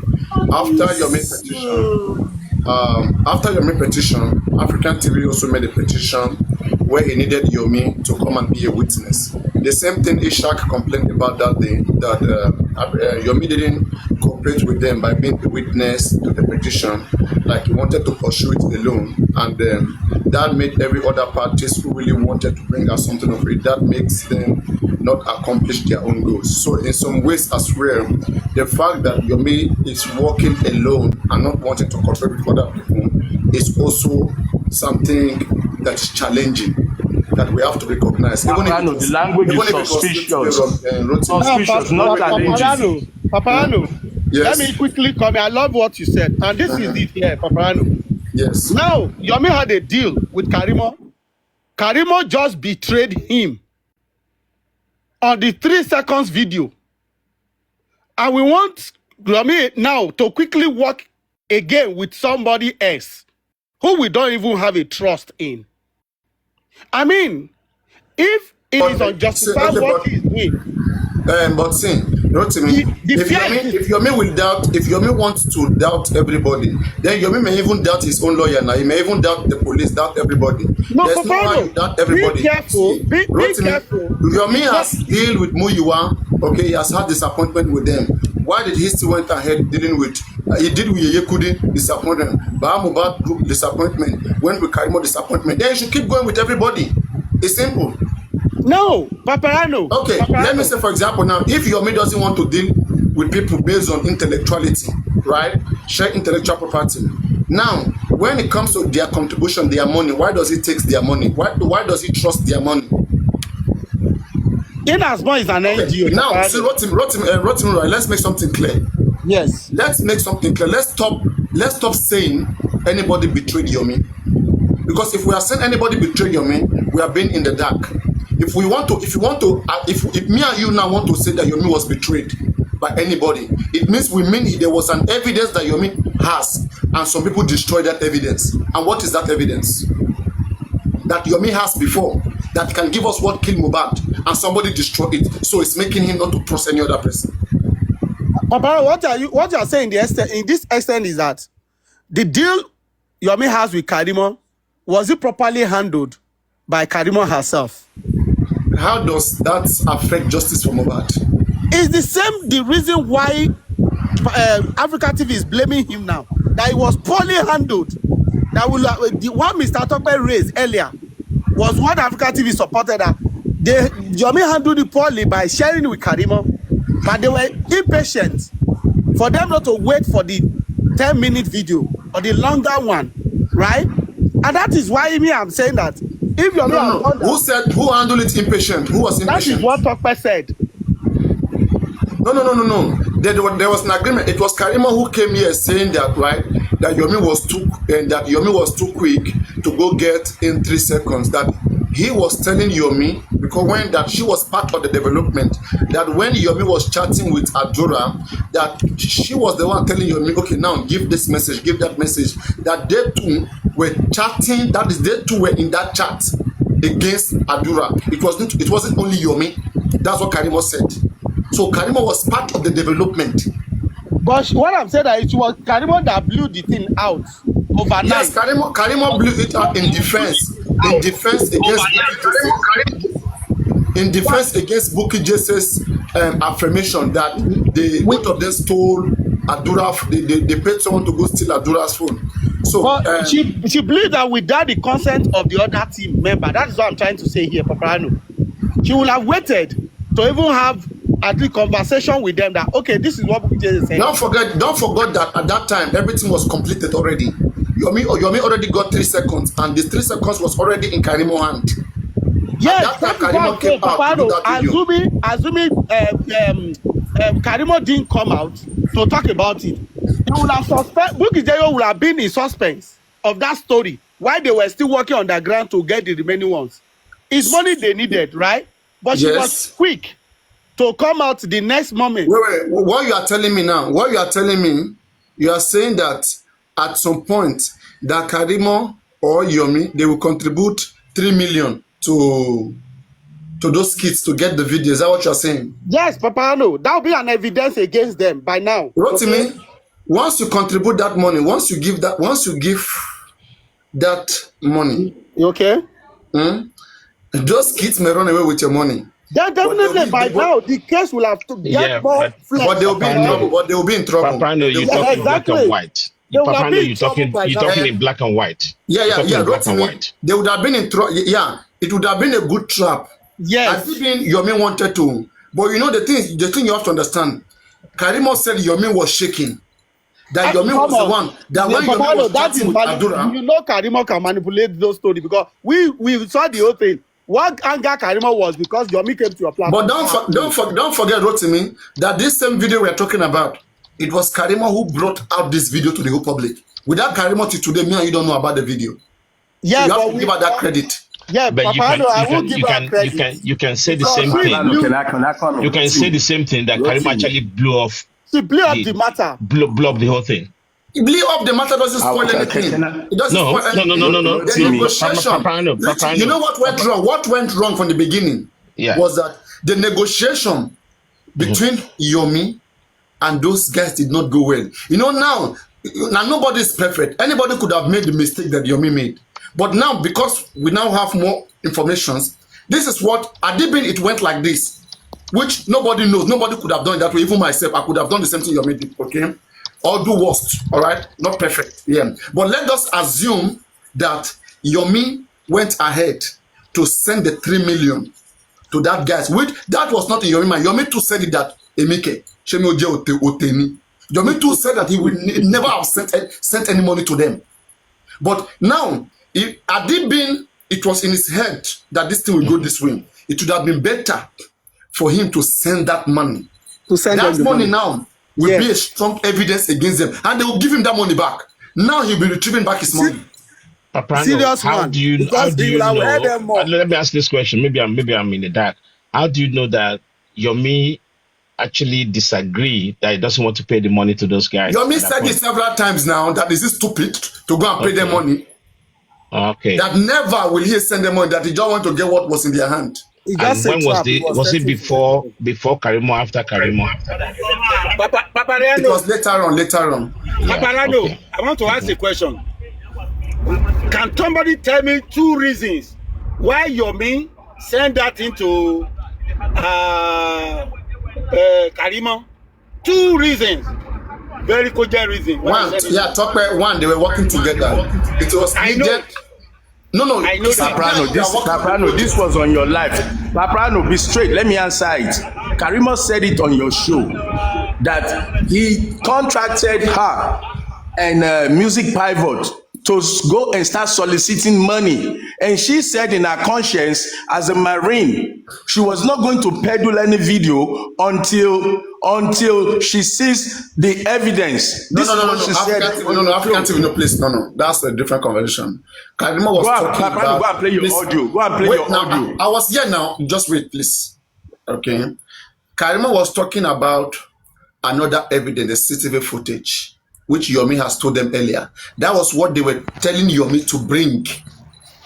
after your main petition, African TV also made a petition where he needed Yomi to come and be a witness. The same thing Ishak complained about that day, that Yomi didn't cooperate with them by being a witness to the petition, like he wanted to pursue it alone. And that made every other parties who really wanted to bring out something of it, that makes them not accomplish their own goals. So in some ways as well, the fact that Yomi is working alone and not wanting to cooperate with other people is also something that is challenging, that we have to recognize. Even if the language is suspicious, not challenging. Paparano, yes. Let me quickly come. I love what you said, and this is it here, Paparano. Yes. Now, Yomi had a deal with Karimo. Karimo just betrayed him on the 3 seconds video. And we want Yomi now to quickly work again with somebody else who we don't even have a trust in. I mean, if it is unjustified what he's doing. But see, Rotimi, if Yomi wants to doubt everybody, then Yomi may even doubt his own lawyer now. He may even doubt the police, doubt everybody. No, there's no why you doubt everybody. Be careful. Be careful. Yomi has dealt with Muyiwa. Okay, he has had disappointment with them. Why did he still went ahead dealing with? He did with Yekudi disappointment, Mohbad group disappointment, went with Karimo disappointment. Then you should keep going with everybody. It's simple. No, Paparano. Okay, let me say, for example, now, if Yomi doesn't want to deal with people based on intellectuality, right? Share intellectual property. Now, when it comes to their contribution, their money, why does he take their money? Why does he trust their money? In as much as an NGO. Now, see, Rotimi, right? Let's make something clear. Yes. Let's make something clear. Let's stop saying anybody betrayed Yomi. Because if we are saying anybody betrayed Yomi, we are being in the dark. If me and you now want to say that Yomi was betrayed by anybody, it means there was an evidence that Yomi has, and some people destroyed that evidence. And what is that evidence? That Yomi has before, that can give us what killed Mohbad, and somebody destroyed it. So it's making him not to trust any other person. Papa, what you are saying in this extent is that the deal Yomi has with Karimo, was it properly handled by Karimo herself? How does that affect justice for Mohbad? It's the reason why Africa TV is blaming him now, that it was poorly handled. That what Mr. Tope raised earlier was what Africa TV supported, that Yomi handled it poorly by sharing with Karimo, but they were impatient for them not to wait for the 10-minute video or the longer one, right? And that is why I'm saying that if you're not who handled it impatient? Who was impatient? That is what Tope said. No. There was an agreement. It was Karimo who came here saying that, right? That Yomi was too quick to go get in 3 seconds. That he was telling Yomi, because she was part of the development, that when Yomi was chatting with Adura, that she was the one telling Yomi, okay, now give this message, give that message. That they two were chatting. That is, they two were in that chat against Adura. It wasn't only Yomi. That's what Karimo said. So Karimo was part of the development. But what I'm saying is it was Karimo that blew the thing out overnight. Yes, Karimo blew it out in defense. In defense against Bukky Jese's affirmation that both of them stole Adura. They paid someone to go steal Adura's phone. So she blew that without the consent of the other team member. That is what I'm trying to say here, Paparaino. She would have waited to even have at least conversation with them that, okay, this is what Bukky Jesse said. Don't forget that at that time everything was completed already. Yomi already got 3 seconds, and this 3 seconds was already in Karimo's hand. Yes, that time Karimo came out to do that assuming Karimo didn't come out to talk about it, he would have Bukky Jesse would have been in suspense of that story while they were still working on the ground to get the remaining ones. It's money they needed, right? But she was quick to come out the next moment. Wait. What you are telling me now? You are saying that at some point that Karimo or Yomi, they will contribute 3 million to those kids to get the video. Is that what you are saying? Yes, Paparaino. That will be an evidence against them by now. Rotimi, okay? Once you contribute that money, once you give that money, okay? Those kids may run away with your money. That definitely by now the case will have to get more flex. But they will be in trouble. Paparaino, you're talking black and white. Paparaino, you're talking in black and white. Yeah. They would have been in trouble. Yeah, it would have been a good trap. Yes. As even Yomi wanted to. But you know the thing you have to understand. Karimo said Yomi was shaking. That Yomi was the one. That when Yomi was chatting with Adura. You know Karimo can manipulate those stories because we saw the whole thing. What anger Karimo was because Yomi came to your platform. But don't forget, Rotimi, that this same video we're talking about, it was Karimo who brought out this video to the whole public. Without Karimo till today, me and you don't know about the video. Yeah, so you have to give her that credit. Yeah, but you can say the same thing. You can say the same thing that Karimo actually blew off. She blew up the matter. Blew up the whole thing. Blew up the matter doesn't spoil anything. It doesn't spoil anything. No. The negotiation. You know what went wrong? What went wrong from the beginning was that the negotiation between Yomi and those guys did not go well. You know, now nobody is perfect. Anybody could have made the mistake that Yomi made. But now, because we now have more information, this is what Adibin, it went like this, which nobody knows. Nobody could have done it that way. Even myself, I could have done the same thing Yomi did, okay? Or do worst, all right? Not perfect, yeah. But let us assume that Yomi went ahead to send the 3 million to that guys, which that was not in Yomi mind. Yomi too said it that Emike, Yomi too said that he would never have sent any money to them. But now, had it been, it was in his head that this thing will go this way, it would have been better for him to send that money. That money now will be a strong evidence against them, and they will give him that money back. Now he'll be retrieving back his money. Paparano, Serious how one. do you Because he will have heard them more. let me ask this question. Maybe I'm in the dark. How do you know that Yomi actually disagree that he doesn't want to pay the money to those guys? Yomi said it several times now that is this stupid to go and pay them money. Okay. That never will he send them money, that he just want to get what was in their hand. And when was it before Karimo, after Karimo? Paparaino. It was later on. Yeah, Paparaino, okay. I want to ask a question. Can somebody tell me 2 reasons why Yomi send that into Karimo? 2 reasons. Very cogent reason. One, they were working together. It was needed. No. I know Paparano, this was on your life. Paparano, be straight. Let me answer it. Karimo said it on your show that he contracted her and Music Pivot to go and start soliciting money. And she said in her conscience, as a Marine, she was not going to peddle any video until she sees the evidence. No. African TV, no, please. No. That's a different conversation. Karimo was talking about... Go and play your audio. Go and play your audio. I was here now. Just wait, please. Okay. Karimo was talking about another evidence, the CCTV footage, which Yomi has told them earlier. That was what they were telling Yomi to bring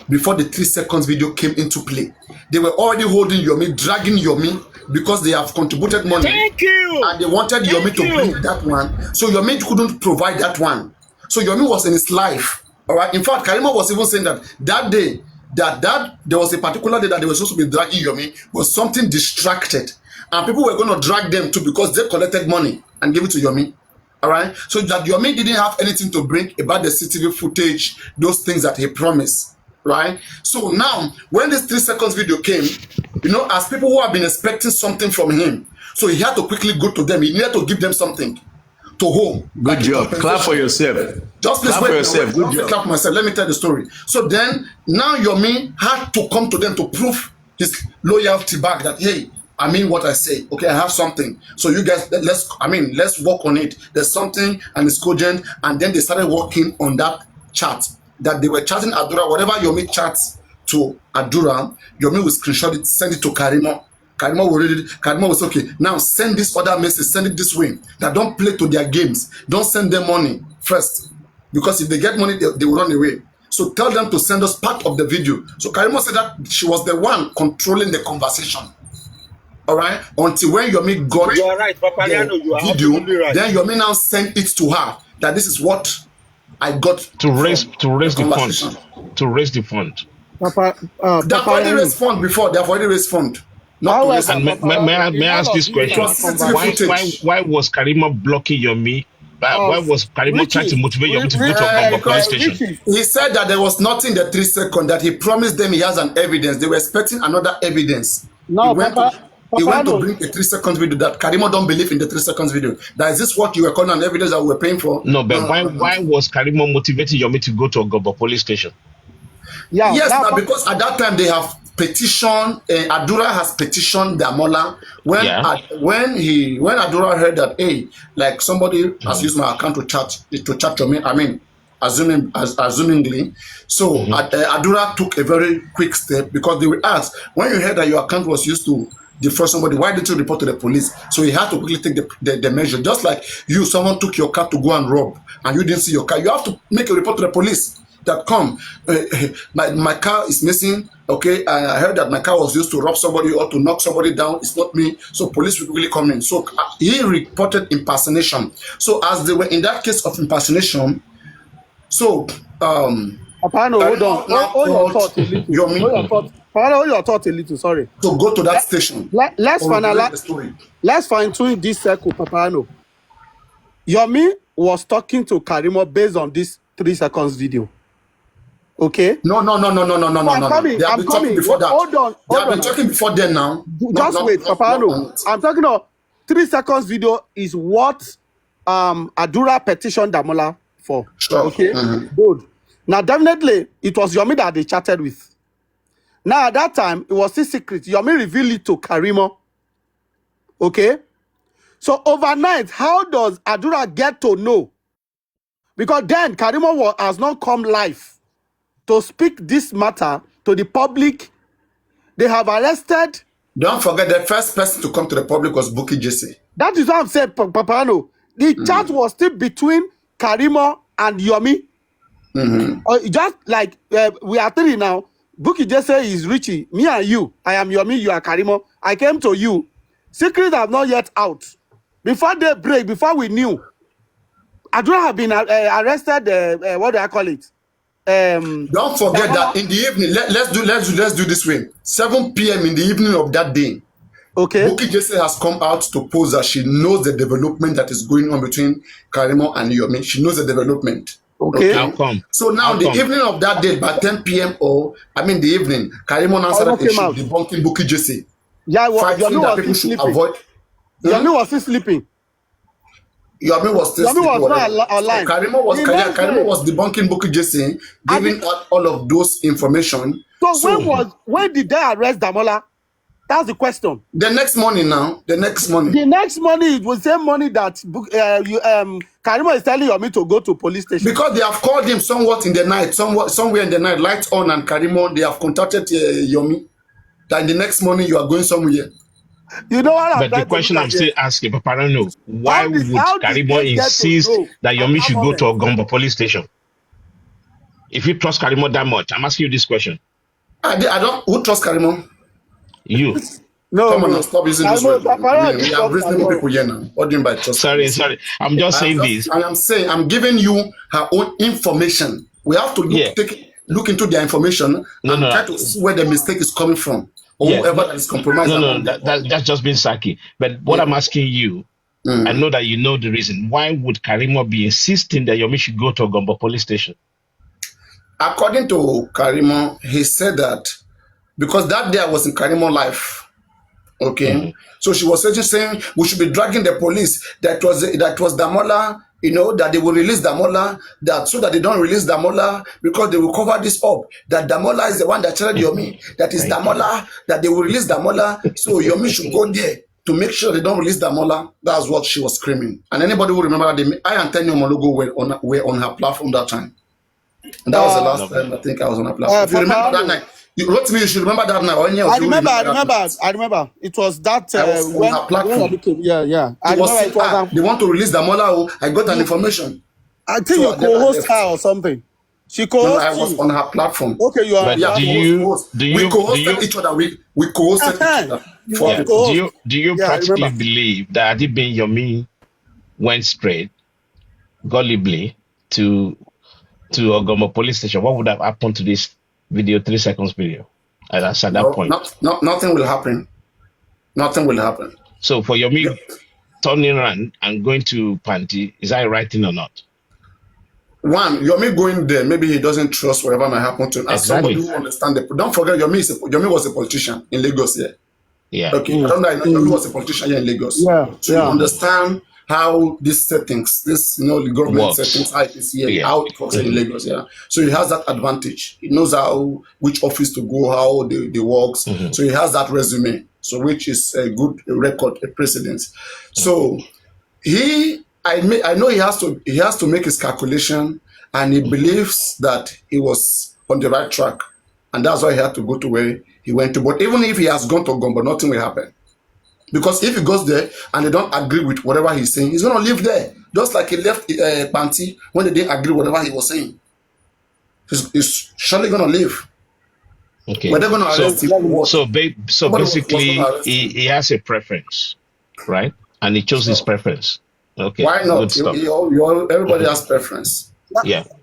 before the 3 seconds video came into play. They were already holding Yomi, dragging Yomi, because they have contributed money. Thank you. And they wanted Yomi to bring that one. So Yomi couldn't provide that one. So Yomi was in his life. All right. In fact, Karimo was even saying that day, that there was a particular day that they were supposed to be dragging Yomi, was something distracted. And people were going to drag them too because they collected money and gave it to Yomi. All right. So that Yomi didn't have anything to bring about the CCTV footage, those things that he promised. Right. So now, when this 3 seconds video came, as people who have been expecting something from him, so he had to quickly go to them. He needed to give them something to hold. Good job. Clap for yourself. Just please wait. Good job. Clap for myself. Let me tell the story. So then, now Yomi had to come to them to prove his loyalty back. That hey, I mean what I say. Okay, I have something. So you guys, let's work on it. There's something and it's cogent. And then they started working on that chat. That they were chatting Adura, whatever Yomi chats to Adura, Yomi will screenshot it, send it to Karimo. Karimo will read it. Karimo was okay. Now send this other message, send it this way. That don't play to their games. Don't send them money first. Because if they get money, they will run away. So tell them to send us part of the video. So Karimo said that she was the one controlling the conversation. All right? Until when Yomi got you are right, Papariano, you are video, right. Then Yomi now sent it to her. That this is what I got to raise the fund. To raise the fund. They've already raised fund before. They've already raised fund. Not and may I ask this question? Why was Karimo blocking Yomi? Why was Karimo trying to motivate Yomi to go to a police station? He said that there was nothing in the 3 seconds, that he promised them he has an evidence. They were expecting another evidence. No, he went to bring a 3 seconds video that Karimo don't believe in the 3 seconds video. That is this what you were calling an evidence that we were paying for? No, but why was Karimo motivating Yomi to go to a Ogobo police station? Yeah, yes, now because at that time they have petitioned. Adura has petitioned Damola when Adura heard that like somebody has used my account to chat Yomi. Assumingly. So Adura took a very quick step because they were asked, when you heard that your account was used to defraud somebody, why didn't you report to the police? So he had to quickly take the measure. Just like someone took your car to go and rob and you didn't see your car, you have to make a report to the police that my car is missing. Okay, I heard that my car was used to rob somebody or to knock somebody down. It's not me. So police will really come in. So he reported impersonation. So as they were in that case of impersonation, so Apano, hold on. Hold your thought a little. Hold your thought a little. Sorry. So go to that station. Let's finalize. Let's fine tune this circle, Papano. Yomi was talking to Karimo based on this 3 seconds video. Okay. No. They have been talking before that. Hold on. They have been talking before then now. Just wait, Papano. I'm talking about 3 seconds video is what Adura petitioned Damola for. Sure. Okay. Good. Now definitely it was Yomi that they chatted with. Now at that time it was still secret. Yomi revealed it to Karimo. Okay. So overnight, how does Adura get to know? Because then Karimo has not come live. to speak this matter to the public. They have arrested. Don't forget the first person to come to the public was Bukky Jesse. That is what I'm saying, Papano. The chat was still between Karimo and Yomi. Just like we are three now. Bukky Jesse is Richie. Me and you. I am Yomi. You are Karimo. I came to you. Secrets have not yet out. Before they break, before we knew, Adura have been arrested. What do I call it? Don't forget that in the evening. Let's do this way. 7 p.m. in the evening of that day. Okay. Bukky Jesse has come out to pose that she knows the development that is going on between Karimo and Yomi. She knows the development. Okay. How come? So now the evening of that day, by 10 p.m. the evening, Karimo answered that she should debunking Bukky Jesse. Yeah, fighting that people should avoid. Yomi was still sleeping. Yomi was still sleeping. Yomi was not online. So Karimo was debunking Bukky Jesse, giving out all of those information. So when did they arrest Damola? That's the question. The next morning now. The next morning. It was the same morning that Karimo is telling Yomi to go to police station. Because they have called him somewhere in the night, lights on, and Karimo, they have contacted Yomi. That in the next morning you are going somewhere. You know what? But the question I'm still asking, Paparano, why would Karimo insist that Yomi should go to Ogombo police station? If you trust Karimo that much, I'm asking you this question. I don't. Who trusts Karimo? You. No, come on, now, stop using this word. We have reasonable people here now. What do you mean by trust? Sorry. I'm just saying this. I'm giving you her own information. We have to look into their information and try to see where the mistake is coming from. Or whoever that is compromised. That's just being sacky. But what I'm asking you, I know that you know the reason. Why would Karimo be insisting that Yomi should go to Ogombo police station? According to Karimo, he said that because that day I was in Karimo life. Okay. So she was saying we should be dragging the police. That was Damola, that they will release Damola, so that they don't release Damola because they will cover this up. That Damola is the one that charged Yomi. That is Damola, that they will release Damola. So Yomi should go there to make sure they don't release Damola. That's what she was screaming. And anybody who remember that I and Tenyo Mologo were on her platform that time. And that was the last time I think I was on her platform. If you remember that night, you wrote to me, you should remember that night. I remember. It was that on her platform. They want to release Damola. I got an information. I think you co-host her or something. She co-hosted. I was on her platform. Okay, you are. We co-hosted each other. We co-hosted each other. Do you practically believe that Adi Ben Yomi went straight, gullibly, to Ogombo police station? What would have happened to this video, 3 seconds video? At that point, nothing will happen. Nothing will happen. So for Yomi turning around and going to Panti, is that right thing or not? One, Yomi going there, maybe he doesn't trust whatever might happen to him. As somebody who understands don't forget, Yomi was a politician in Lagos here. Yeah. Okay. I don't know. Yomi was a politician here in Lagos. Yeah. So you understand how these settings, the government settings, how it is here, how it works in Lagos. Yeah. So he has that advantage. He knows which office to go, how they works. So he has that resume. So which is a good record, a precedence. So I know he has to make his calculation, and he believes that he was on the right track, and that's why he had to go to where he went to. But even if he has gone to Ogombo, nothing will happen, because if he goes there and they don't agree with whatever he's saying, he's going to live there, just like he left Panti when they didn't agree with whatever he was saying. He's surely going to live. Okay. But they're going to arrest him. So basically, he has a preference, right? And he chose his preference. Okay. Why not? Everybody has preference.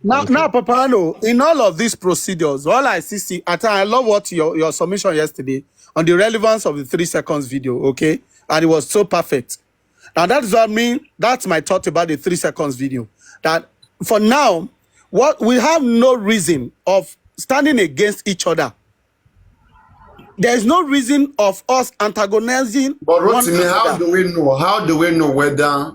Now, Papano, in all of these procedures, all I see, I love what your submission yesterday on the relevance of the 3 seconds video, okay? And it was so perfect. Now, that is what I mean. That's my thought about the 3 seconds video. That for now, we have no reason of standing against each other. There is no reason of us antagonizing. But Rotimi, how do we know whether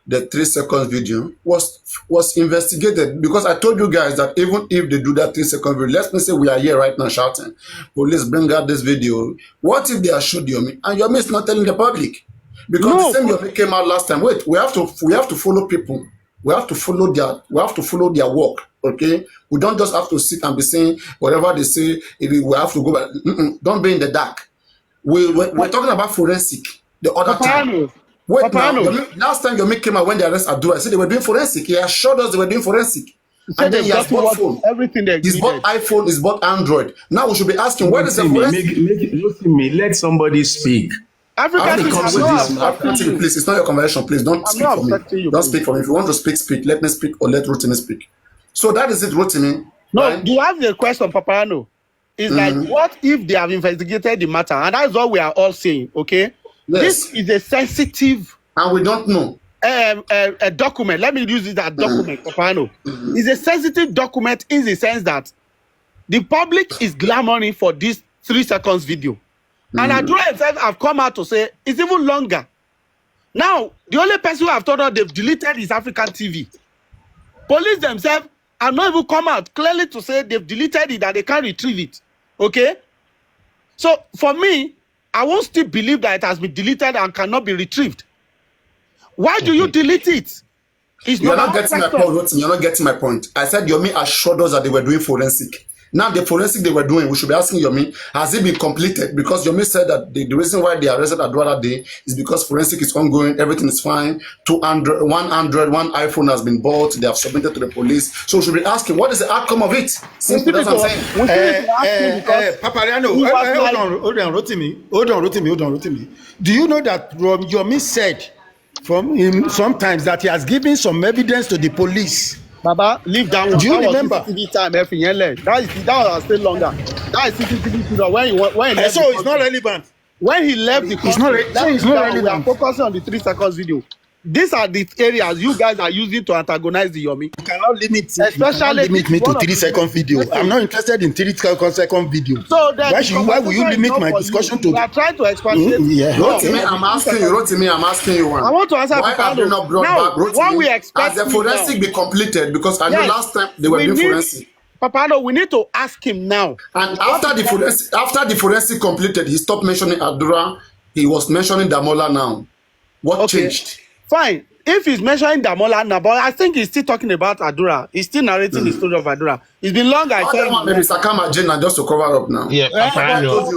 the 3 seconds video was investigated? Because I told you guys that even if they do that 3 second video, let's say we are here right now shouting, police bring out this video. What if they are showed Yomi and Yomi is not telling the public? Because the same Yomi came out last time. Wait, we have to follow people. We have to follow their work. Okay, we don't just have to sit and be saying whatever they say. We have to go back. Don't be in the dark. We're talking about forensic the other time. Wait now. Last time Yomi came out when they arrested Adura, I said they were doing forensic. He assured us they were doing forensic. And then he has bought phone. Everything they he's bought iPhone, he's bought Android. Now we should be asking, what is the forensic? Let somebody speak. African TV, please. It's not your conversation, please. Don't speak for me. Don't speak for me. If you want to speak, speak. Let me speak or let Rotimi speak. So that is it, Rotimi. No, right? Do you have the question, Paparano? It's like, what if they have investigated the matter? And that's what we are all saying, okay? Yes. This is a sensitive... And we don't know. A document. Let me use it as document, Paparano. It's a sensitive document in the sense that the public is clamoring for this 3 seconds video. And Adura himself have come out to say it's even longer. Now, the only person who have told us they've deleted is African TV. Police themselves have not even come out clearly to say they've deleted it and they can't retrieve it. Okay? So, for me, I won't still believe that it has been deleted and cannot be retrieved. Why do you delete it? You're not getting my point, Rotimi. You're not getting my point. I said Yomi assured us that they were doing forensic. Now, the forensic they were doing, we should be asking Yomi, has it been completed? Because Yomi said that the reason why they arrested Adura that day is because forensic is ongoing, everything is fine. 1 Android, 1 iPhone has been bought, they have submitted to the police. So we should be asking, what is the outcome of it? Simple, that's what I'm saying. Papariano, hold on, Rotimi. Do you know that Yomi said from him sometimes that he has given some evidence to the police? Baba, leave that one. Do you remember? CCTV time, that was still longer. That is CCTV when he left. So it's not relevant. When he left the country, it's not relevant. We are focusing on the 3 seconds video. These are the areas you guys are using to antagonize the Yomi. You cannot limit me to 3 second video. I'm not interested in 3 second video. So why will you limit my discussion to? We are trying to expatiate. Rotimi, I'm asking you one. I want to answer. Why have you not brought back Rotimi? What we expect as the forensic be completed? Because I know last time they were doing forensic. Papano, we need to ask him now. And after the forensic completed, he stopped mentioning Adura. He was mentioning Damola now. What changed? Fine. If he's mentioning Damola now, but I think he's still talking about Adura. He's still narrating the story of Adura. It's been long. I said maybe Sakama Jena just to cover up now. Yeah, Paparano,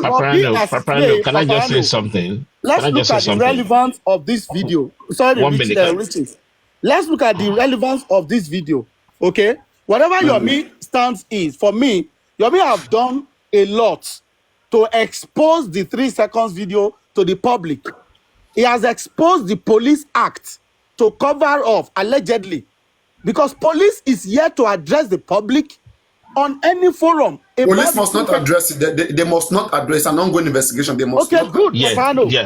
can I just say something? Let's look at the relevance of this video. Sorry, 1 minute. Richard. Let's look at the relevance of this video. Okay? Whatever Yomi stance is, for me, Yomi have done a lot to expose the 3 seconds video to the public. He has exposed the police act to cover off, allegedly, because police is here to address the public on any forum. Police must not address it. They must not address an ongoing investigation. They must. Okay, good. Yeah,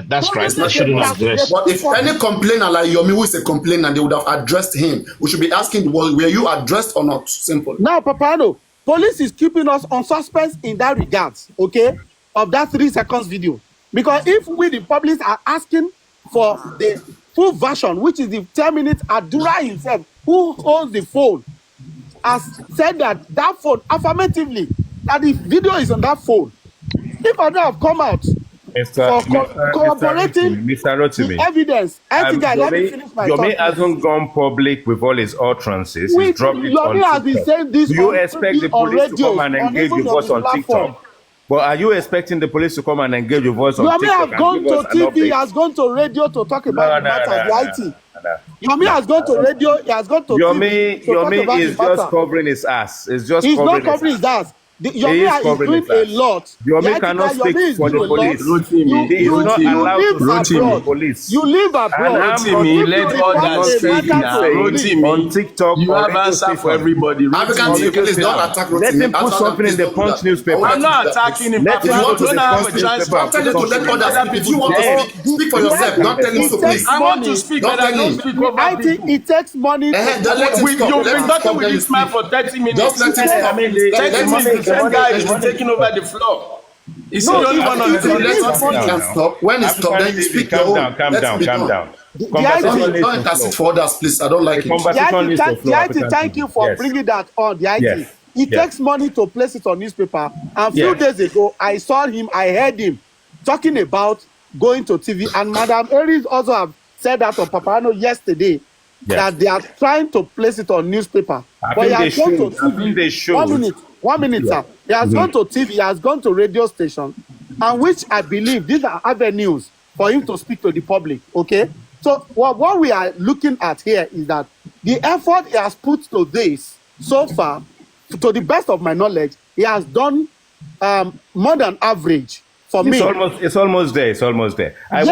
that's right. They shouldn't address. But if any complainer like Yomi, who is a complainer, they would have addressed him. We should be asking, were you addressed or not? Simple. Now, Papano, police is keeping us on suspense in that regards, okay, of that 3 seconds video. Because if we, the public, are asking for the full version, which is the 10 minutes, Adura himself, who owns the phone, has said that phone affirmatively, that the video is on that phone. If Adura have come out corroborating the evidence, Yomi hasn't gone public with all his utterances. He's dropped it on TikTok. Do you expect the police to come and engage with us on TikTok? But are you expecting the police to come and engage with us on TikTok? Yomi has gone to TV, he has gone to radio to talk about the matter, the IT. Yomi has gone to radio, he has gone to TV to talk about is just covering his ass. He's not covering his ass. Yomi is doing a lot. Yomi cannot speak for the police. He is not allowed to speak for the police. You live abroad. Rotimi, let others speak now. Rotimi, on TikTok, you have answer for everybody. Please don't attack Rotimi. Let him put something in the Punch newspaper. I'm not attacking him. If you want to have a chance, I'm telling you to let others speak. If you want to speak for yourself, don't tell him to please. I want to speak, but I don't speak over I think it takes money. You've been talking with this man for 30 minutes. Just let him stop. 30 minutes. That guy is taking over the floor. He's the only one on the floor. When it's stopped, then you speak your own. Calm down. Don't intercede for others, please. I don't like it. Thank you for bringing that on. The IT. It takes money to place it on newspaper. And a few days ago, I saw him, I heard him talking about going to TV. And Madam Aries also have said that on Paparano yesterday, that they are trying to place it on newspaper. But he has gone to TV. I think they should. 1 minute, sir. He has gone to TV, he has gone to radio station, and which I believe these are avenues for him to speak to the public, okay? So what we are looking at here is that the effort he has put to this so far, to the best of my knowledge, he has done more than average for me. It's almost there. I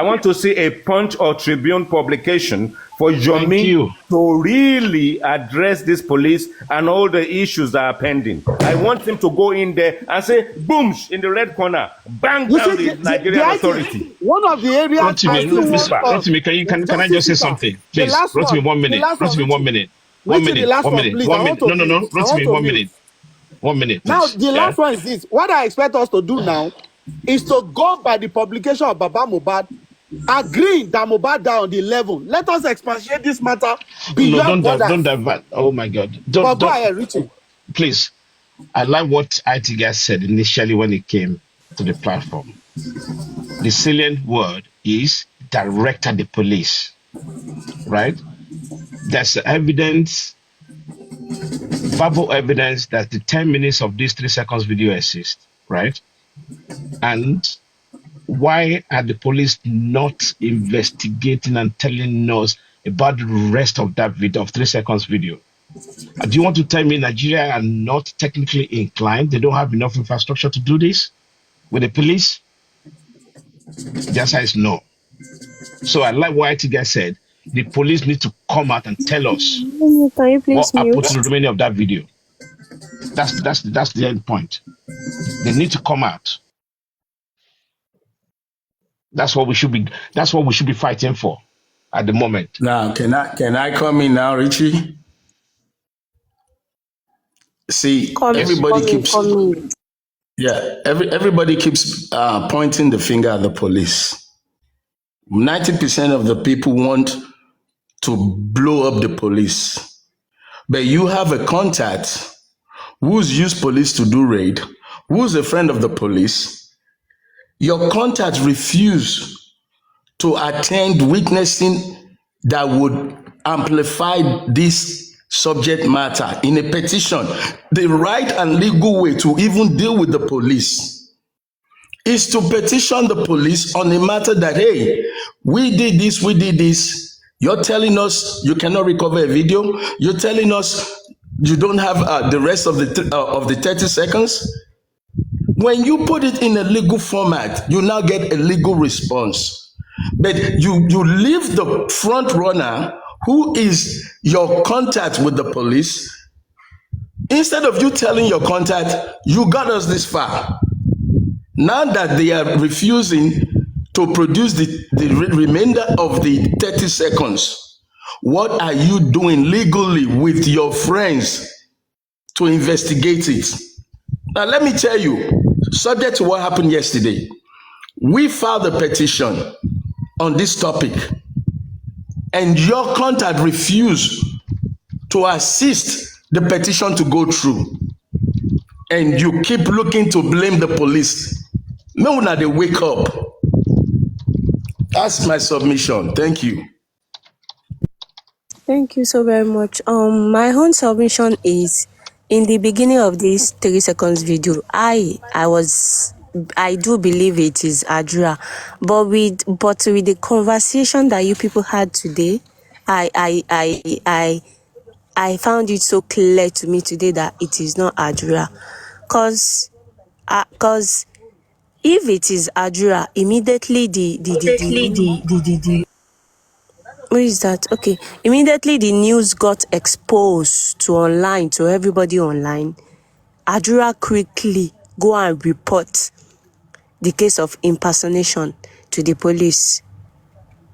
want to see a Punch or Tribune publication for Yomi to really address this police and all the issues that are pending. I want him to go in there and say, boom, in the red corner, bang down the Nigerian authority. One of the areas. Rotimi, can I just say something? Please, Rotimi, 1 minute. Rotimi, 1 minute. 1 minute. 1 minute. 1 minute. No. Rotimi, 1 minute. 1 minute. Please. Now, the last one is this. What I expect us to do now is to go by the publication of Baba Mohbad, agreeing that Mohbad died on the 11th. Let us expatiate this matter beyond don't divert. Oh my God. Don't go ahead, Richie. Please. I like what IT guy said initially when he came to the platform. The salient word is direct at the police. Right? There's evidence, verbal evidence that the 10 minutes of this 3 seconds video exists, right? And why are the police not investigating and telling us about the rest of that video, of 3 seconds video? Do you want to tell me Nigeria are not technically inclined? They don't have enough infrastructure to do this with the police? The answer is no. So I like what IT guy said. The police need to come out and tell us what happened to the remaining of that video. That's the end point. They need to come out. That's what we should be fighting for at the moment. Now, can I come in now, Richie? See, everybody keeps pointing the finger at the police. 90% of the people want to blow up the police. But you have a contact who's used police to do raid, who's a friend of the police. Your contact refuse to attend witnessing that would amplify this subject matter in a petition. The right and legal way to even deal with the police is to petition the police on a matter that, hey, we did this. You're telling us you cannot recover a video. You're telling us you don't have the rest of the 30 seconds. When you put it in a legal format, you now get a legal response. But you leave the front runner, who is your contact with the police. Instead of you telling your contact, you got us this far. Now that they are refusing to produce the remainder of the 30 seconds, what are you doing legally with your friends to investigate it? Now, let me tell you, subject to what happened yesterday, we filed a petition on this topic, and your contact refused to assist the petition to go through. And you keep looking to blame the police. No, now they wake up. That's my submission. Thank you. Thank you so very much. My own submission is, in the beginning of this 3 seconds video, I do believe it is Adra, but with the conversation that you people had today, I found it so clear to me today that it is not Adra, cause if it is Adra, immediately where is that? Okay, immediately the news got exposed to everybody online. Adura quickly go and report the case of impersonation to the police,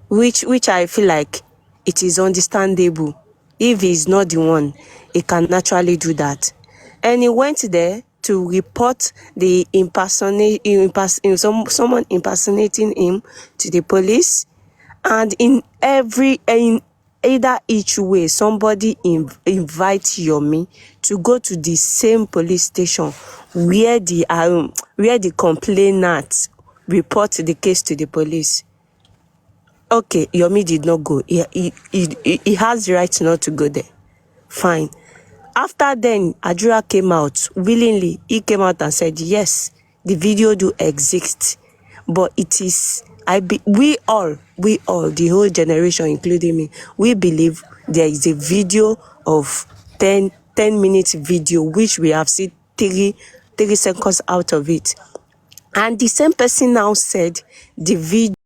which I feel like it is understandable. If he's not the one, he can naturally do that. And he went there to report the someone impersonating him to the police, and in either each way, somebody invites Yomi to go to the same police station where the complainant report the case to the police. Okay, Yomi did not go. He has the right not to go there. Fine. After then, Adura came out willingly. He came out and said, yes, the video do exist. But it is, we all, the whole generation, including me, we believe there is a video of 10 minutes video, which we have seen 30 seconds out of it. And the same person now said the video